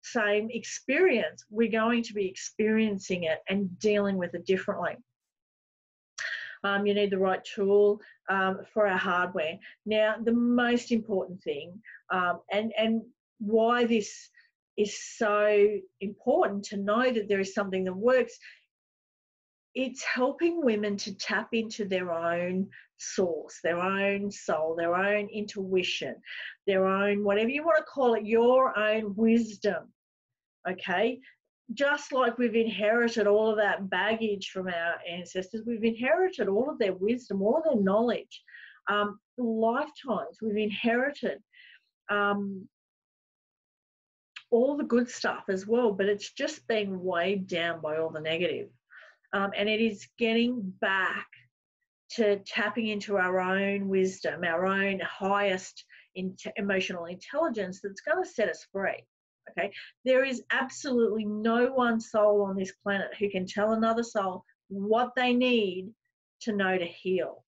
same experience, we're going to be experiencing it and dealing with it differently. You need the right tool for our hardware. Now, the most important thing, and why this is so important to know that there is something that works, it's helping women to tap into their own source, their own soul, their own intuition, their own, whatever you want to call it, your own wisdom, okay? Just like we've inherited all of that baggage from our ancestors, we've inherited all of their wisdom, all of their knowledge, lifetimes. We've inherited all the good stuff as well, but it's just being weighed down by all the negative. And it is getting back to tapping into our own wisdom, our own highest emotional intelligence that's going to set us free. Okay, there is absolutely no one soul on this planet who can tell another soul what they need to know to heal.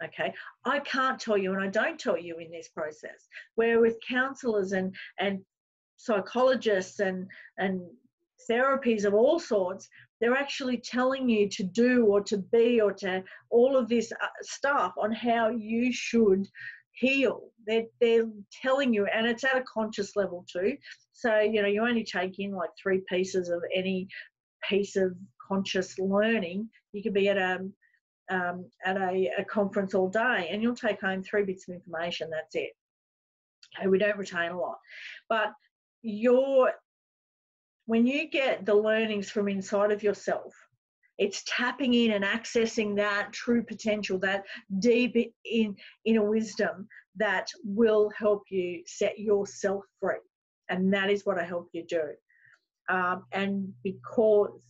Okay, I can't tell you, and I don't tell you in this process. Where with counselors and psychologists and therapies of all sorts, they're actually telling you to do or to be or to all of this stuff on how you should heal. They're telling you, and it's at a conscious level too. So, you know, you only take in like 3 pieces of any piece of conscious learning. You could be at a conference all day and you'll take home 3 bits of information. That's it. Okay, we don't retain a lot. But when you get the learnings from inside of yourself, it's tapping in and accessing that true potential, that deep inner wisdom that will help you set yourself free. And that is what I help you do. And because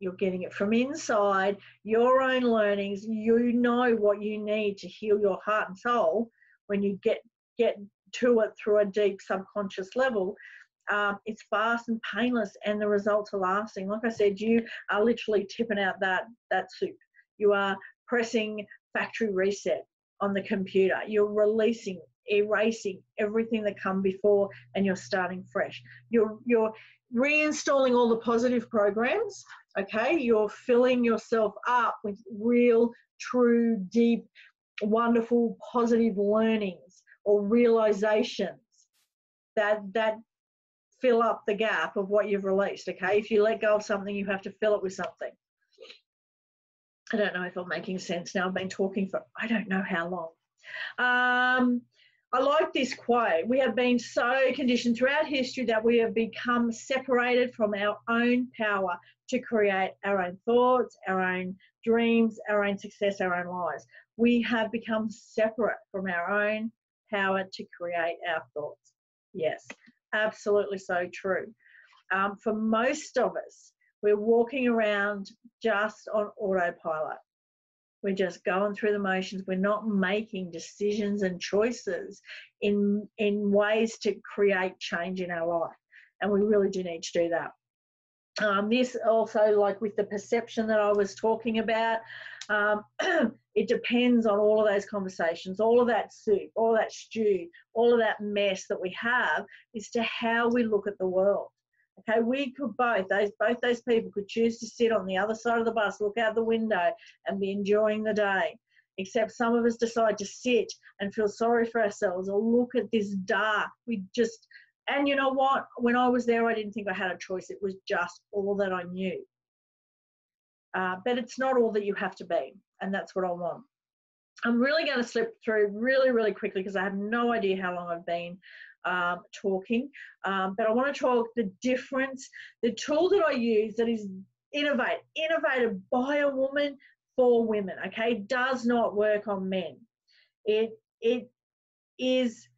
you're getting it from inside, your own learnings, you know what you need to heal your heart and soul when you get to it through a deep subconscious level. It's fast and painless, and the results are lasting. Like I said, you are literally tipping out that soup. You are pressing factory reset on the computer. You're erasing everything that come before, and you're starting fresh. You're reinstalling all the positive programs. Okay, you're filling yourself up with real, true, deep, wonderful, positive learnings or realizations that fill up the gap of what you've released. Okay, if you let go of something, you have to fill it with something. I don't know if I'm making sense now. I've been talking for I don't know how long. I like this quote. We have been so conditioned throughout history that we have become separated from our own power to create our own thoughts, our own dreams, our own success, our own lives. We have become separate from our own power to create our thoughts. Yes, absolutely so true. For most of us, we're walking around just on autopilot. We're just going through the motions. We're not making decisions and choices in ways to create change in our life. And we really do need to do that. This also, like with the perception that I was talking about, it depends on all of those conversations, all of that soup, all that stew, all of that mess that we have as to how we look at the world. Okay, we could both those people could choose to sit on the other side of the bus, look out the window and be enjoying the day. Except some of us decide to sit and feel sorry for ourselves or look at this dark. And you know what? When I was there, I didn't think I had a choice. It was just all that I knew. But it's not all that you have to be, and that's what I want. I'm really going to slip through really, really quickly because I have no idea how long I've been talking. But I want to talk the difference, the tool that I use that is innovated by a woman for women, okay? It does not work on men. It is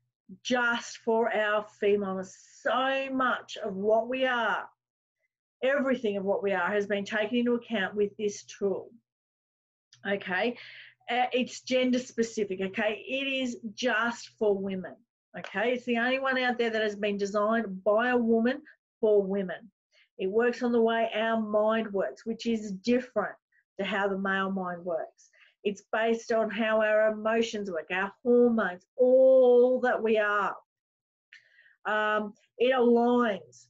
just for our females. So much of what we are, everything of what we are has been taken into account with this tool, okay? It's gender specific, okay? It is just for women, okay? It's the only one out there that has been designed by a woman for women. It works on the way our mind works, which is different to how the male mind works. It's based on how our emotions work, our hormones, all that we are. It aligns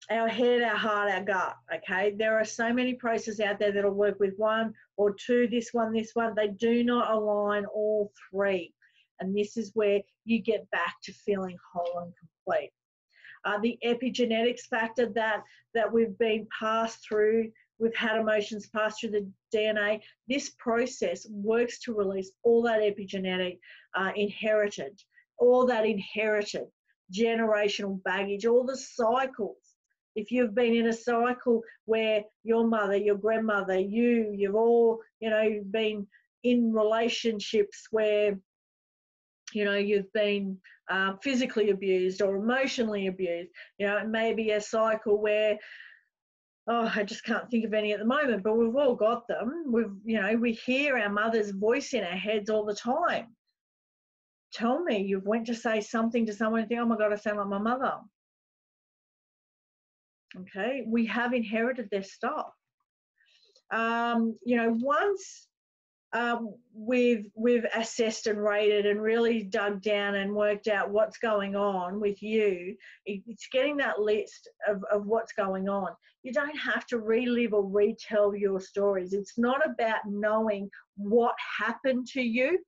our head, our heart, our gut. Okay, there are so many processes out there that'll work with one or two, this one. They do not align all three, and this is where you get back to feeling whole and complete. The epigenetics factor that we've been passed through, we've had emotions passed through the DNA. This process works to release all that epigenetic all that inherited generational baggage, all the cycles. If you've been in a cycle where your mother, your grandmother, you've all, been in relationships where, you've been physically abused or emotionally abused, it may be a cycle where, I just can't think of any at the moment, but we've all got them. We hear our mother's voice in our heads all the time. Tell me, you've went to say something to someone and think, oh my God, I sound like my mother. Okay, we have inherited their stuff. Once we've assessed and rated and really dug down and worked out what's going on with you, it's getting that list of what's going on. You don't have to relive or retell your stories. It's not about knowing what happened to you.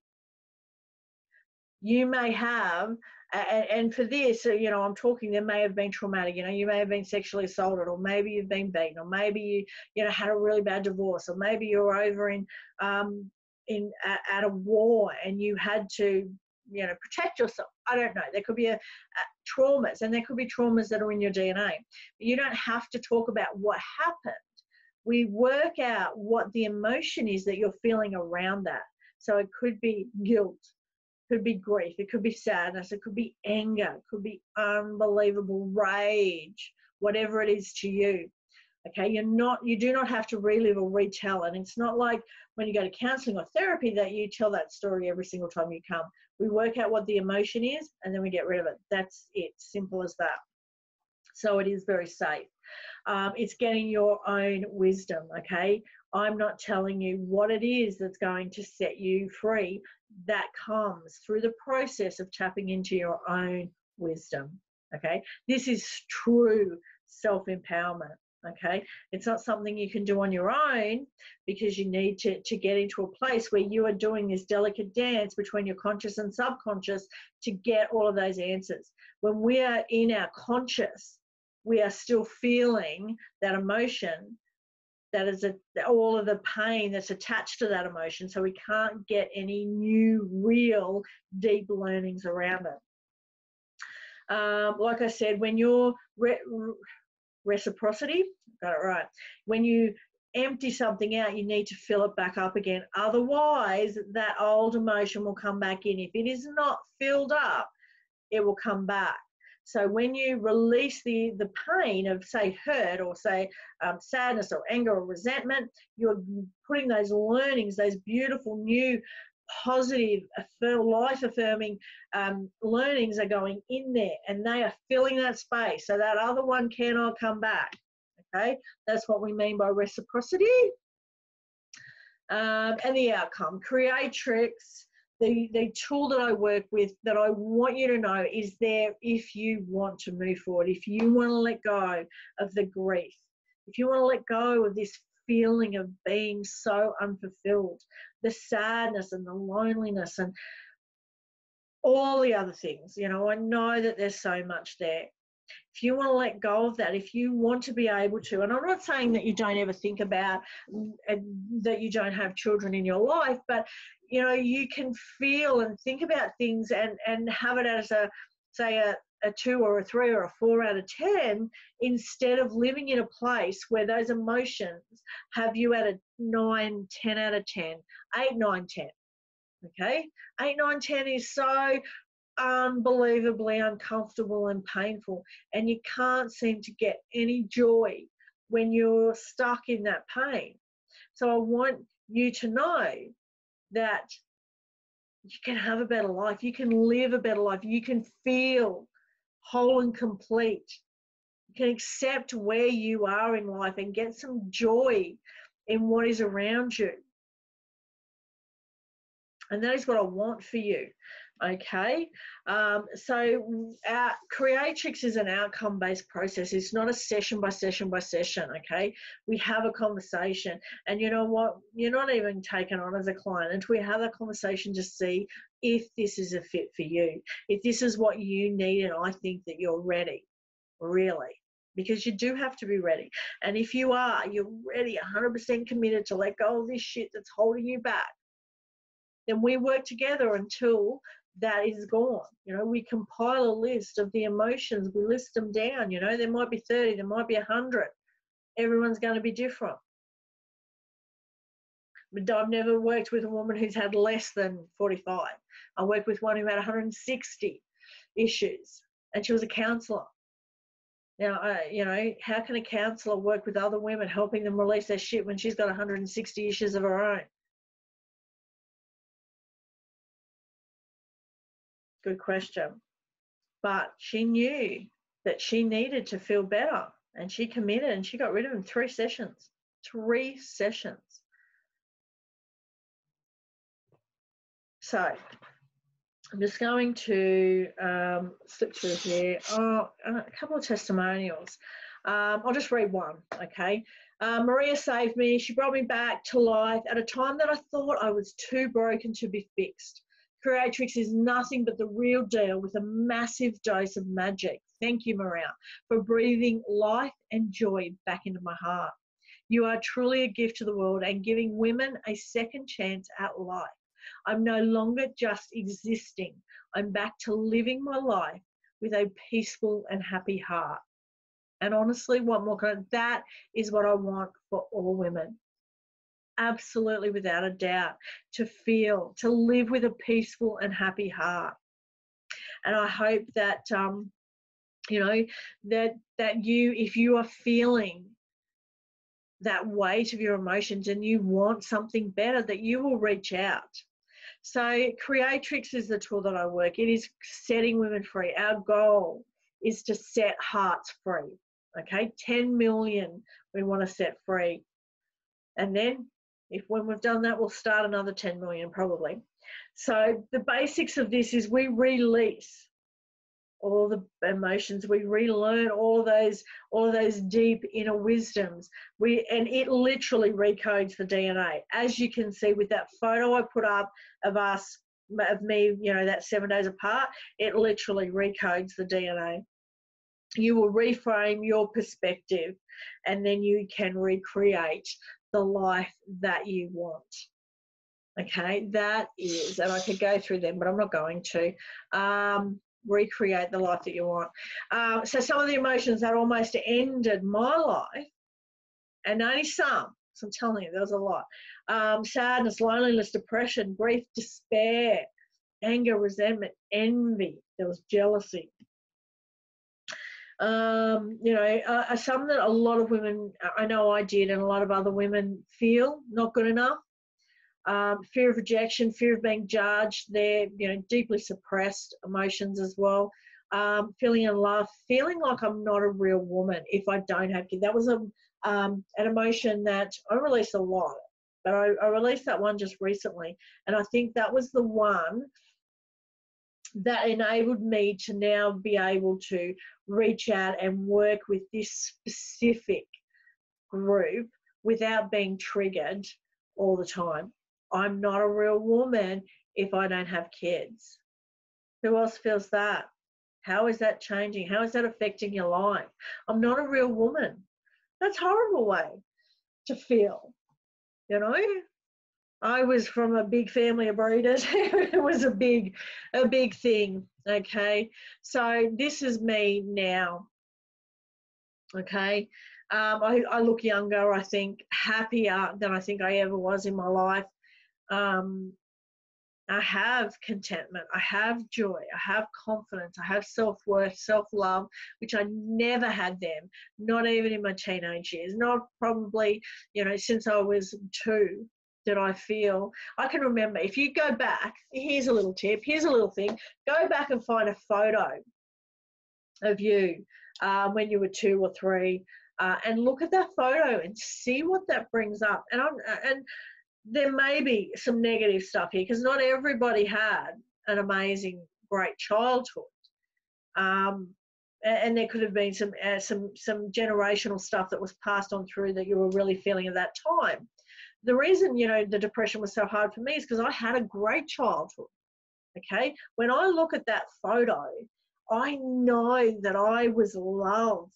You may have, and for this, I'm talking, there may have been traumatic, you may have been sexually assaulted, or maybe you've been beaten, or maybe you had a really bad divorce, or maybe you're over at a war and you had to, protect yourself. I don't know. There could be traumas, and there could be traumas that are in your DNA. You don't have to talk about what happened. We work out what the emotion is that you're feeling around that. So it could be guilt, could be grief, it could be sadness, it could be anger, it could be unbelievable rage, whatever it is to you. Okay, you do not have to relive or retell. And it's not like when you go to counseling or therapy that you tell that story every single time you come. We work out what the emotion is and then we get rid of it. That's it, simple as that. So it is very safe. It's getting your own wisdom, okay? I'm not telling you what it is that's going to set you free. That comes through the process of tapping into your own wisdom, okay? This is true self-empowerment, okay? It's not something you can do on your own, because you need to get into a place where you are doing this delicate dance between your conscious and subconscious to get all of those answers. When we are in our conscious, we are still feeling that emotion, that is all of the pain that's attached to that emotion, so we can't get any new, real, deep learnings around it. Like I said, when you're reciprocity, got it right, when you empty something out, you need to fill it back up again. Otherwise, that old emotion will come back in. If it is not filled up, it will come back. So when you release the pain of, say, hurt, or say sadness or anger or resentment, you're putting those learnings, those beautiful new positive, life-affirming learnings are going in there, and they are filling that space so that other one cannot come back. Okay, that's what we mean by reciprocity. And the outcome, creatrix. The tool that I work with, that I want you to know, is there if you want to move forward, if you want to let go of the grief, if you want to let go of this feeling of being so unfulfilled, the sadness and the loneliness and all the other things. I know that there's so much there. If you want to let go of that, if you want to be able to, and I'm not saying that you don't ever think about that you don't have children in your life, but you can feel and think about things and have it as a 2 or a 3 or a 4 out of 10, instead of living in a place where those emotions have you at a 9, 10 out of 10, 8, 9, 10. Okay, 8, 9, 10 is so unbelievably uncomfortable and painful, and you can't seem to get any joy when you're stuck in that pain. So I want you to know that you can have a better life, you can live a better life, you can feel whole and complete, you can accept where you are in life and get some joy in what is around you. And that is what I want for you. Okay, so our creatrix is an outcome-based process. It's not a session by session by session. Okay, we have a conversation, and you know what? You're not even taken on as a client until we have a conversation to see if this is a fit for you, if this is what you need, and I think that you're ready, really. Because you do have to be ready. And if you are, you're ready, 100% committed to let go of this shit that's holding you back, then we work together until that is gone. You know, we compile a list of the emotions, we list them down. You know, there might be 30, there might be 100. Everyone's going to be different. But I've never worked with a woman who's had less than 45. I worked with one who had 160 issues, and she was a counsellor. Now, you know, how can a counsellor work with other women, helping them release their shit when she's got 160 issues of her own? Good question. But she knew that she needed to feel better, and she committed, and she got rid of him 3 sessions. 3 sessions. So I'm just going to slip through here. Oh, a couple of testimonials. I'll just read one, okay? Maria saved me. She brought me back to life at a time that I thought I was too broken to be fixed. Creatrix is nothing but the real deal with a massive dose of magic. Thank you, Maria, for breathing life and joy back into my heart. You are truly a gift to the world and giving women a second chance at life. I'm no longer just existing. I'm back to living my life with a peaceful and happy heart. And honestly, what more can that is what I want for all women. Absolutely, without a doubt, to feel, to live with a peaceful and happy heart. And I hope that, you know, that you, if you are feeling that weight of your emotions and you want something better, that you will reach out. So Creatrix is the tool that I work. It is setting women free. Our goal is to set hearts free. Okay, 10 million we want to set free. And then when we've done that, we'll start another 10 million probably. So the basics of this is we release all the emotions, we relearn all of those deep inner wisdoms. And it literally recodes the DNA. As you can see with that photo I put up of me, you know, that 7 days apart, it literally recodes the DNA. You will reframe your perspective, and then you can recreate the life that you want. Okay, that is, and I could go through them, but I'm not going to. Recreate the life that you want. So some of the emotions that almost ended my life, and only some, so I'm telling you, there was a lot. Sadness, loneliness, depression, grief, despair, anger, resentment, envy. There was jealousy. You know, some that a lot of women, I know I did, and a lot of other women feel not good enough. Fear of rejection, fear of being judged. They're, you know, deeply suppressed emotions as well. Feeling in love, feeling like I'm not a real woman if I don't have kids. That was an emotion that I released a lot, but I released that one just recently, and I think that was the one that enabled me to now be able to reach out and work with this specific group without being triggered all the time. I'm not a real woman if I don't have kids. Who else feels that? How is that changing? How is that affecting your life? I'm not a real woman. That's a horrible way to feel, you know? I was from a big family of breeders. It was a big thing, okay? So this is me now, okay? I look younger, I think, happier than I think I ever was in my life. I have contentment, I have joy, I have confidence, I have self-worth, self-love, which I never had them, not even in my teenage years, not probably, you know, since I was 2 did I feel. I can remember, if you go back, here's a little tip, here's a little thing, go back and find a photo of you when you were 2 or 3 and look at that photo and see what that brings up. And there may be some negative stuff here because not everybody had an amazing, great childhood. And there could have been some generational stuff that was passed on through that you were really feeling at that time. The reason, the depression was so hard for me is because I had a great childhood. Okay, when I look at that photo, I know that I was loved.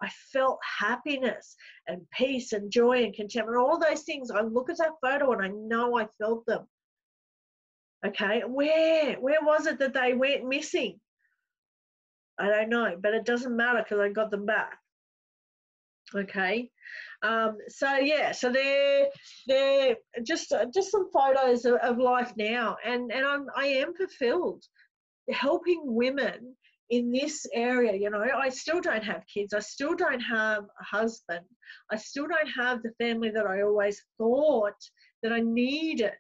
I felt happiness and peace and joy and contentment, all those things. I look at that photo and I know I felt them. Okay, where was it that they went missing? I don't know, but it doesn't matter because I got them back. Okay, so they're just some photos of life now, and I am fulfilled helping women in this area. I still don't have kids, I still don't have a husband, I still don't have the family that I always thought that I needed.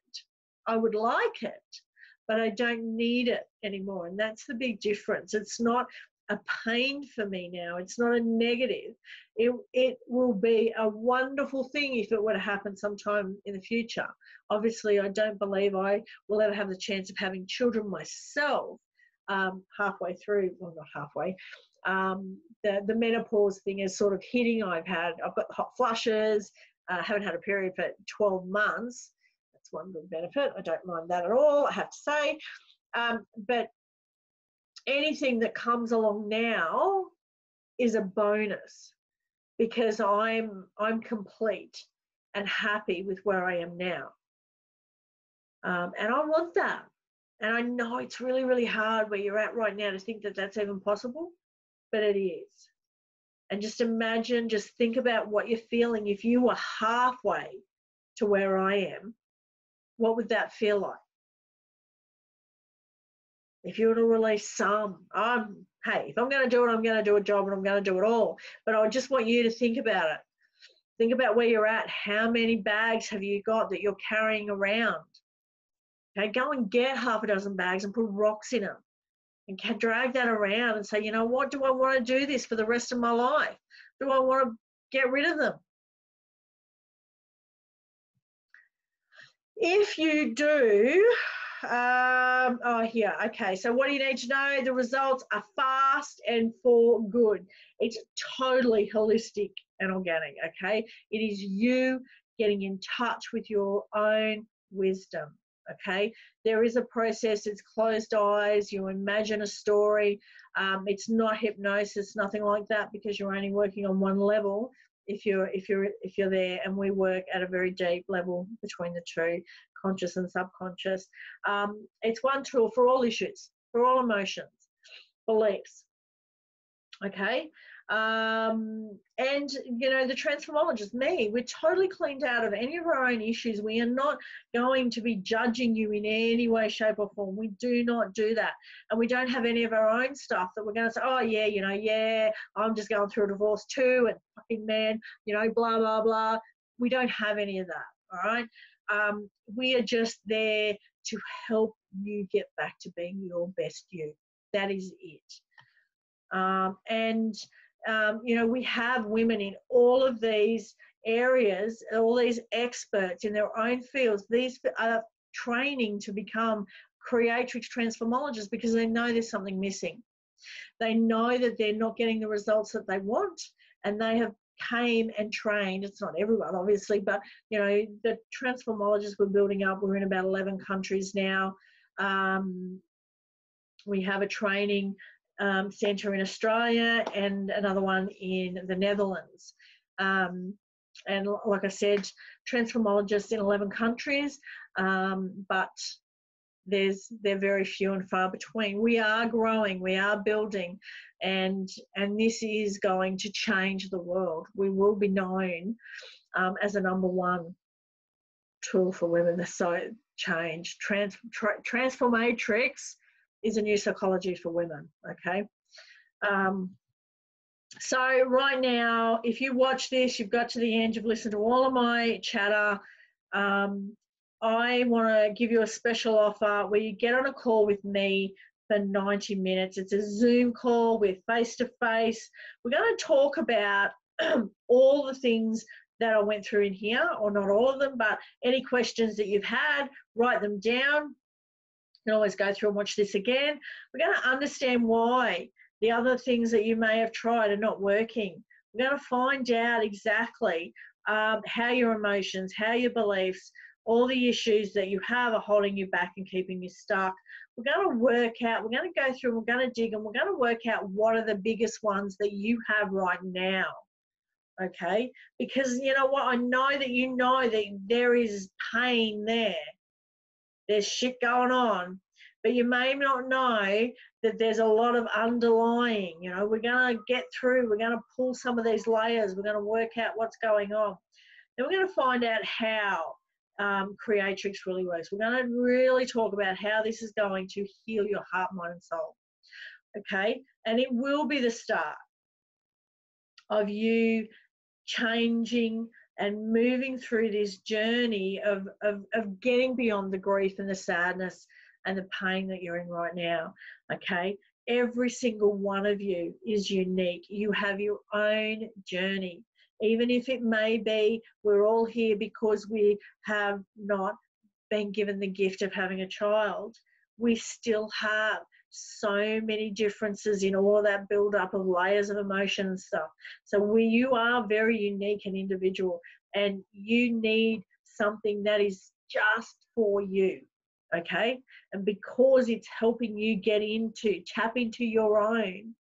I would like it, but I don't need it anymore, and that's the big difference. It's not a pain for me now. It's not a negative. It will be a wonderful thing if it were to happen sometime in the future. Obviously, I don't believe I will ever have the chance of having children myself. Halfway through, well, not halfway, the menopause thing is sort of hitting. I've got hot flushes. Haven't had a period for 12 months. That's one good benefit. I don't mind that at all, I have to say. But anything that comes along now is a bonus because I'm complete and happy with where I am now. And I want that. And I know it's really, really hard where you're at right now to think that that's even possible, but it is. And just imagine, just think about what you're feeling if you were halfway to where I am. What would that feel like? If you were to release some, hey, if I'm going to do it, I'm going to do a job and I'm going to do it all. But I just want you to think about it. Think about where you're at. How many bags have you got that you're carrying around? Okay, go and get half a dozen bags and put rocks in them and drag that around and say, what, do I want to do this for the rest of my life? Do I want to get rid of them? If you do, here, okay, so what do you need to know? The results are fast and for good. It's totally holistic and organic, okay? It is you getting in touch with your own wisdom, okay? There is a process. It's closed eyes. You imagine a story. It's not hypnosis, nothing like that, because you're only working on one level. If you're there, and we work at a very deep level between the two, conscious and subconscious. It's one tool for all issues, for all emotions, beliefs. Okay. And the transformologist, me, we're totally cleaned out of any of our own issues. We are not going to be judging you in any way, shape or form. We do not do that. And we don't have any of our own stuff that we're going to say, oh yeah, I'm just going through a divorce too, and fucking man, blah, blah, blah. We don't have any of that. All right. We are just there to help you get back to being your best you. That is it. We have women in all of these areas, all these experts in their own fields. These are training to become creatrix transformologists because they know there's something missing. They know that they're not getting the results that they want, and they have came and trained. It's not everyone, obviously, but the transformologists we're building up. We're in about 11 countries now. We have a training centre in Australia and another one in the Netherlands. And like I said, transformologists in 11 countries, but they're very few and far between. We are growing, we are building, and this is going to change the world. We will be known as a #1 tool for women. So change, Transformatrix is a new psychology for women, okay? So right now, if you watch this, you've got to the end, you've listened to all of my chatter. I want to give you a special offer where you get on a call with me for 90 minutes. It's a Zoom call with face-to-face. We're going to talk about all the things that I went through in here, or not all of them, but any questions that you've had, write them down. can always go through and watch this again. We're going to understand why the other things that you may have tried are not working. We're going to find out exactly how your emotions, how your beliefs, all the issues that you have are holding you back and keeping you stuck. We're going to work out, we're going to go through, we're going to dig, and we're going to work out what are the biggest ones that you have right now. Okay? Because you know what? I know that you know that there is pain there. There's shit going on. But you may not know that there's a lot of underlying. You know, we're going to get through, we're going to pull some of these layers, we're going to work out what's going on. Then we're going to find out how Creatrix really works. We're going to really talk about how this is going to heal your heart, mind, and soul. Okay? And it will be the start of you changing and moving through this journey of getting beyond the grief and the sadness and the pain that you're in right now. Okay? Every single one of you is unique. You have your own journey. Even if it may be we're all here because we have not been given the gift of having a child, we still have so many differences in all that build up of layers of emotion and stuff. So you are very unique and individual, and you need something that is just for you. Okay? And because it's helping you tap into your own,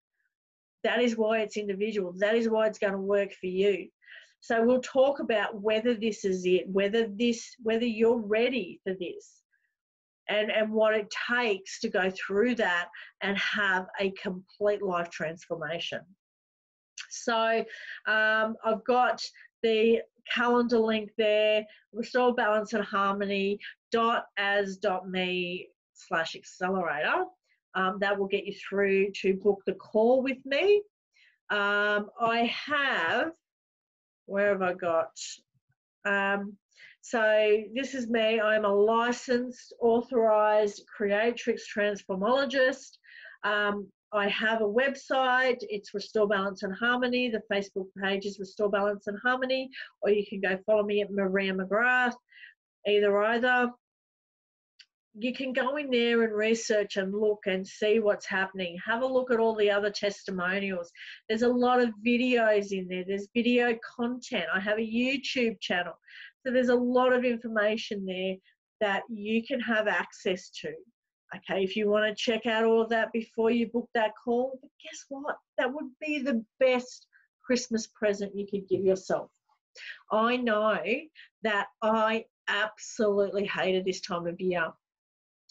that is why it's individual. That is why it's going to work for you. So we'll talk about whether this is it, whether you're ready for this, and what it takes to go through that and have a complete life transformation. So I've got the calendar link there, Restore Balance and Harmony .as.me/accelerator. That will get you through to book the call with me. I have, where have I got? So this is me. I'm a licensed, authorized Creatrix transformologist. I have a website. It's Restore Balance and Harmony. The Facebook page is Restore Balance and Harmony, or you can go follow me at Maria McGrath, either. You can go in there and research and look and see what's happening. Have a look at all the other testimonials. There's a lot of videos in there. There's video content. I have a YouTube channel. So there's a lot of information there that you can have access to. Okay, if you want to check out all of that before you book that call, but guess what? That would be the best Christmas present you could give yourself. I know that I absolutely hated this time of year.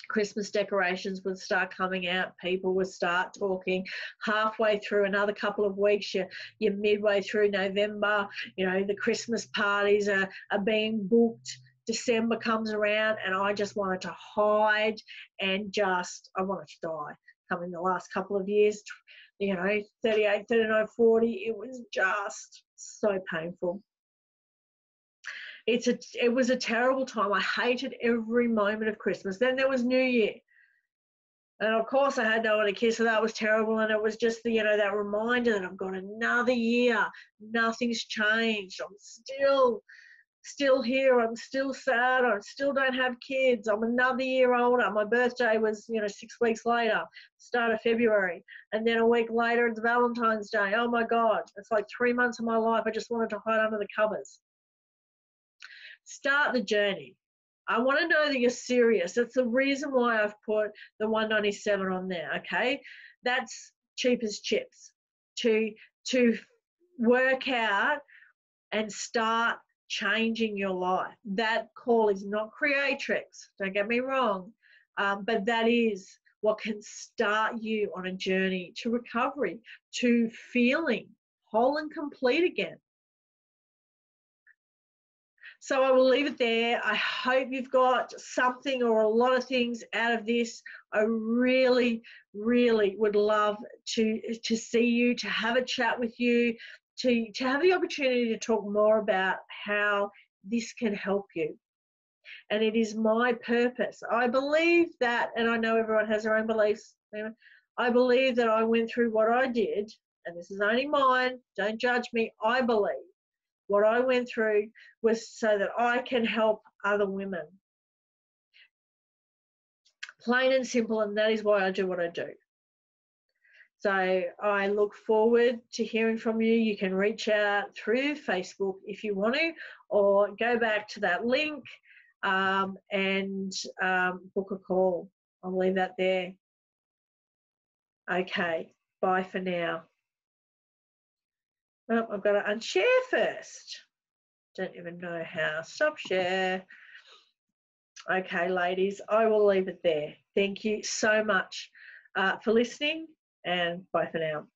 Christmas decorations would start coming out, people would start talking. Halfway through another couple of weeks, you're midway through November, you know, the Christmas parties are being booked. December comes around and I just wanted to hide and I wanted to die. Coming the last couple of years, you know, 38, 39, 40, it was just so painful. It was a terrible time. I hated every moment of Christmas. Then there was New Year. And of course I had no one to kiss, so that was terrible. And it was just the, you know, that reminder that I've got another year. Nothing's changed. I'm still here. I'm still sad. I still don't have kids. I'm another year older. My birthday was, you know, 6 weeks later, start of February. And then a week later, it's Valentine's Day. Oh my God. It's like 3 months of my life. I just wanted to hide under the covers. Start the journey. I want to know that you're serious. That's the reason why I've put the $197 on there, okay? That's cheap as chips to work out and start changing your life. That call is not Creatrix, don't get me wrong, but that is what can start you on a journey to recovery, to feeling whole and complete again. So I will leave it there. I hope you've got something or a lot of things out of this. I really, really would love to see you, to have a chat with you, to have the opportunity to talk more about how this can help you. And it is my purpose. I believe that, and I know everyone has their own beliefs, I believe that I went through what I did, and this is only mine, don't judge me, I believe what I went through was so that I can help other women. Plain and simple, and that is why I do what I do. So I look forward to hearing from you. You can reach out through Facebook if you want to, or go back to that link and book a call. I'll leave that there. Okay, bye for now. Oh, I've got to unshare first. Don't even know how. Stop share. Okay, ladies, I will leave it there. Thank you so much for listening, and bye for now.